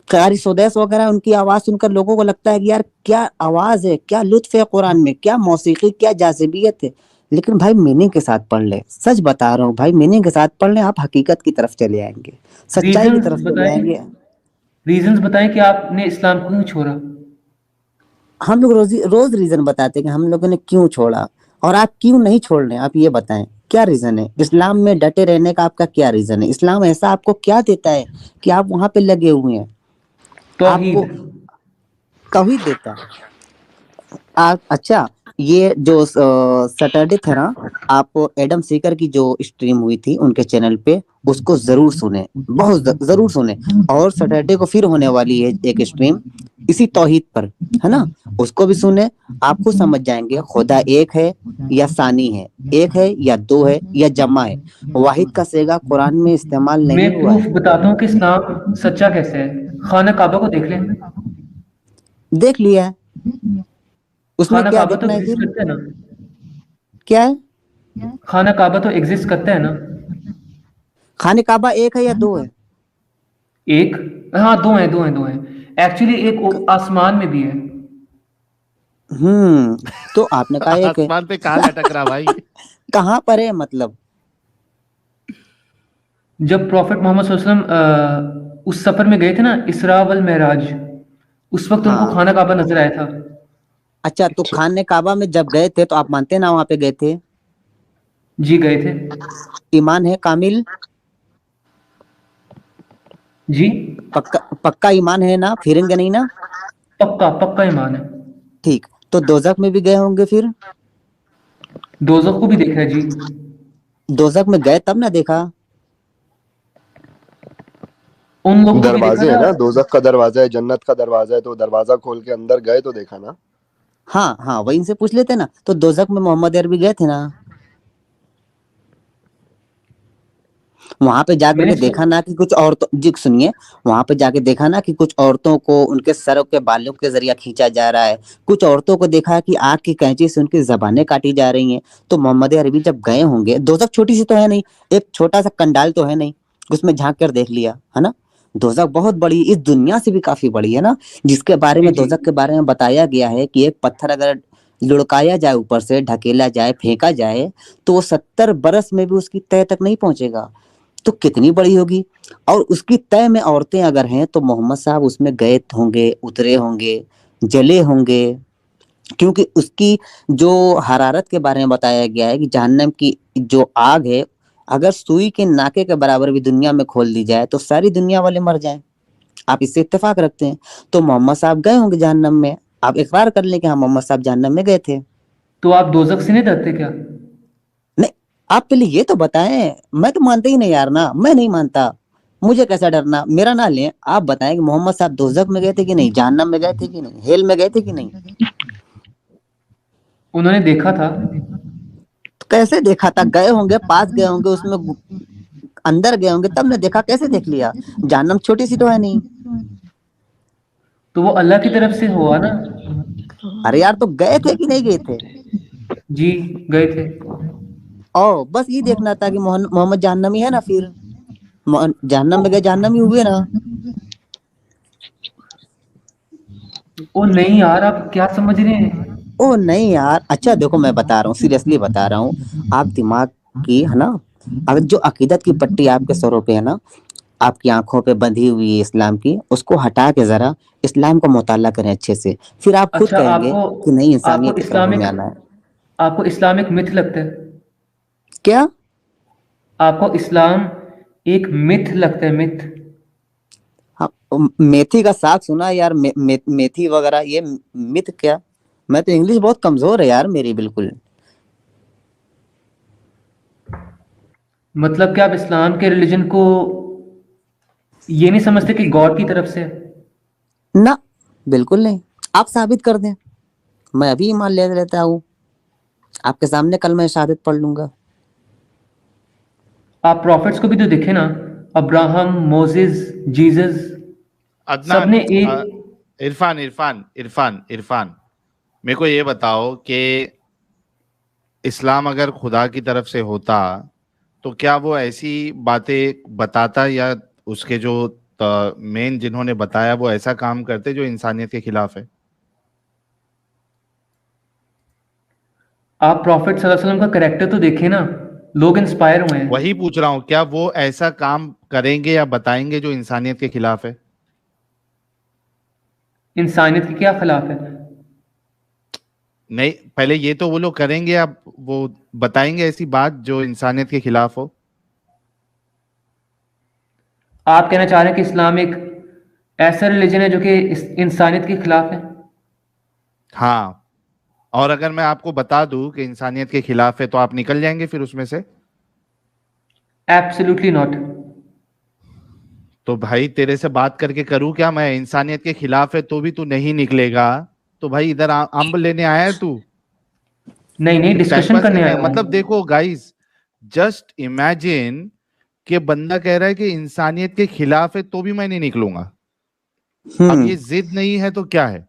कारी स्वदेश वगैरह उनकी आवाज सुनकर लोगों को लगता है कि यार क्या आवाज है, क्या लुत्फ है कुरान में, क्या मौसीकी, क्या जाज़िबियत है। लेकिन भाई मीनिंग के साथ पढ़ ले, सच बता रहा हूँ भाई, मीनिंग के साथ पढ़ ले, आप हकीकत की तरफ चले आएंगे, सच्चाई की तरफ चले आएंगे। रीजंस बताएं कि आपने इस्लाम को क्यों छोड़ा। हम लोग रोज रीजन बताते हैं कि हम लोगों ने क्यों छोड़ा, और आप क्यों नहीं छोड़ रहे हैं, आप ये बताएं क्या रीजन है, इस्लाम में डटे रहने का आपका क्या रीजन है, इस्लाम ऐसा आपको क्या देता है कि आप वहां पे लगे हुए हैं, आपको कभी देता आप। अच्छा ये जो सैटरडे था ना, आप एडम सीकर की जो स्ट्रीम हुई थी उनके चैनल पे, उसको जरूर सुने, बहुत जरूर सुने। और सैटरडे को फिर होने वाली है एक स्ट्रीम इसी तौहीद पर, है ना, उसको भी सुने, आपको समझ जाएंगे खुदा एक है या सानी है, एक है या दो है या जमा है, वाहिद का सेगा कुरान में इस्तेमाल नहीं मैं हुआ प्रूफ है। बताता हूँ कि इस्लाम सच्चा कैसे है। खाना काबा को देख लें। देख लिया है, उसमें खाना क्या काबा तो देखना है एग्जिस्ट फिर, करता है ना। क्या है, खाना काबा तो एग्जिस्ट करता है ना। खाने काबा एक है या दो है? एक, हाँ दो हैं एक्चुअली, एक आसमान में भी है। तो आपने कहा एक है, आसमान पे कहाँ लटक रहा भाई? कहाँ पर है मतलब? जब प्रॉफिट मोहम्मद सल्लल्लाहु अलैहि वसल्लम उस सफर में गए थे ना, इसरा वल मेराज, उस वक्त उनको हाँ खाना काबा नजर आया था। अच्छा, तो खाने काबा में जब गए थे तो आप मानते हैं ना वहां पे गए थे? जी गए थे। ईमान है कामिल? जी पक्का पक्का ईमान है ना, फिरेंगे नहीं ना? पक्का पक्का ईमान है। ठीक, तो दोजख में भी गए होंगे फिर? दोजख को भी देखा है जी। दोजख में गए तब ना देखा? उन लोगों को भी दरवाजे देखा है था। ना, दोजख का दरवाजा है, जन्नत का दरवाजा है, तो दरवाजा खोल के अंदर गए तो देखा ना। हाँ हाँ वही इनसे पूछ लेते ना, तो दोजख में मोहम्मद अरबी गए थे ना, वहां पे जाकर के देखा ना कि कुछ औरतों, जी सुनिए, वहां पे जाके देखा ना कि कुछ औरतों को उनके सरों के बालों के जरिए खींचा जा रहा है, कुछ औरतों को देखा कि आग की कैंची से उनकी जबानें काटी जा रही हैं। तो मोहम्मद अरबी जब गए होंगे, दोजख छोटी सी तो है नहीं, एक छोटा सा कंडाल तो है नहीं, उसमें झांक कर देख लिया है ना। दोजख बहुत बड़ी, इस दुनिया से भी काफी बड़ी है ना, जिसके बारे में दोजख के बारे में बताया गया है कि एक पत्थर अगर लुढ़काया जाए, ऊपर से ढकेला जाए, फेंका जाए, तो वो 70 बरस में भी उसकी तह तक नहीं पहुंचेगा। तो कितनी बड़ी होगी, और उसकी तय में औरतें अगर हैं तो मोहम्मद साहब उसमें गए होंगे, उतरे होंगे, जले होंगे, क्योंकि उसकी जो हरारत के बारे में बताया गया है कि जहन्नम की जो आग है, अगर सुई के नाके के बराबर भी दुनिया में खोल दी जाए तो सारी दुनिया वाले मर जाएं। आप इससे इत्तेफाक रखते हैं, तो मोहम्मद साहब गए होंगे जहन्नम में, आप इकरार कर लें कि हाँ मोहम्मद साहब जहन्नम में गए थे। तो आप दोजख से नहीं डरते क्या? नहीं, आप पहले ये तो बताएं, मैं तो मानते ही नहीं यार ना, मैं नहीं मानता, मुझे कैसा डरना, मेरा ना लें, आप बताएं कि मोहम्मद साहब दोजख में गए थे कि नहीं, जहन्नम में गए थे कि नहीं, हेल में गए थे कि नहीं? उन्होंने देखा था। तो कैसे देखा था? गए होंगे, पास गए होंगे, उसमें अंदर गए होंगे तब ने देखा, कैसे देख लिया? जहन्नम छोटी सी तो है नहीं। तो वो अल्लाह की तरफ से हुआ ना? अरे यार तो गए थे कि नहीं गए थे? जी गए थे। ओ बस ये देखना था कि मोहम्मद जहन्नमी है ना, फिर जहन्नम में गए, जहन्नमी हुए ना। ओ नहीं यार, आप क्या समझ रहे हैं? ओ नहीं यार, अच्छा देखो मैं बता रहा हूँ, सीरियसली बता रहा हूँ, आप दिमाग की है ना, अगर जो अकीदत की पट्टी आपके सरों पे है ना, आपकी आंखों पे बंधी हुई है इस्लाम की, उसको हटा के जरा इस्लाम का मुताला करें अच्छे से, फिर आप खुद अच्छा, कहेंगे कि नहीं, इंसानियत की तरफ हमें आना है। आपको इस्लामिक मिथ लगता है क्या? आपको इस्लाम एक मिथ लगता है? मिथ? हाँ, मेथी का साग सुना है यार, मेथी वगैरह, ये मिथ क्या? मैं तो इंग्लिश बहुत कमजोर है यार मेरी, बिल्कुल। मतलब क्या आप इस्लाम के रिलीजन को ये नहीं समझते कि गॉड की तरफ से है? ना, बिल्कुल नहीं। आप साबित कर दें, मैं अभी ईमान ले लेता हूँ, आपके सामने कल मैं शहादत पढ़ लूंगा। आप प्रॉफिट्स को भी तो देखे ना, अब्राहम, मोसेस, जीसस, अदनान, सबने एक इरफान इरफान इरफान इरफान मेरे को ये बताओ कि इस्लाम अगर खुदा की तरफ से होता तो क्या वो ऐसी बातें बताता, या उसके जो मेन जिन्होंने बताया वो ऐसा काम करते जो इंसानियत के खिलाफ है? आप प्रॉफिट सल्लल्लाहु अलैहि वसल्लम का कैरेक्टर तो देखे ना, लोग इंस्पायर हुए हैं। वही पूछ रहा हूं, क्या वो ऐसा काम करेंगे या बताएंगे जो इंसानियत के खिलाफ है? इंसानियत के क्या खिलाफ है? नहीं, पहले ये तो वो लोग करेंगे, अब वो बताएंगे ऐसी बात जो इंसानियत के खिलाफ हो? आप कहना चाह रहे हैं कि इस्लाम एक ऐसा रिलीजन है जो कि इंसानियत के खिलाफ है? हाँ, और अगर मैं आपको बता दूं कि इंसानियत के खिलाफ है तो आप निकल जाएंगे फिर उसमें से? Absolutely not. तो भाई तेरे से बात करके करूं क्या मैं? इंसानियत के खिलाफ है तो भी तू नहीं निकलेगा, तो भाई इधर अम्ब लेने आया है तू? नहीं नहीं, टाइम डिस्कशन पास करने करने आया आया? मतलब हूँ। देखो गाइस, जस्ट इमेजिन कि बंदा कह रहा है कि इंसानियत के खिलाफ है तो भी मैं नहीं निकलूंगा। अब ये जिद नहीं है तो क्या है?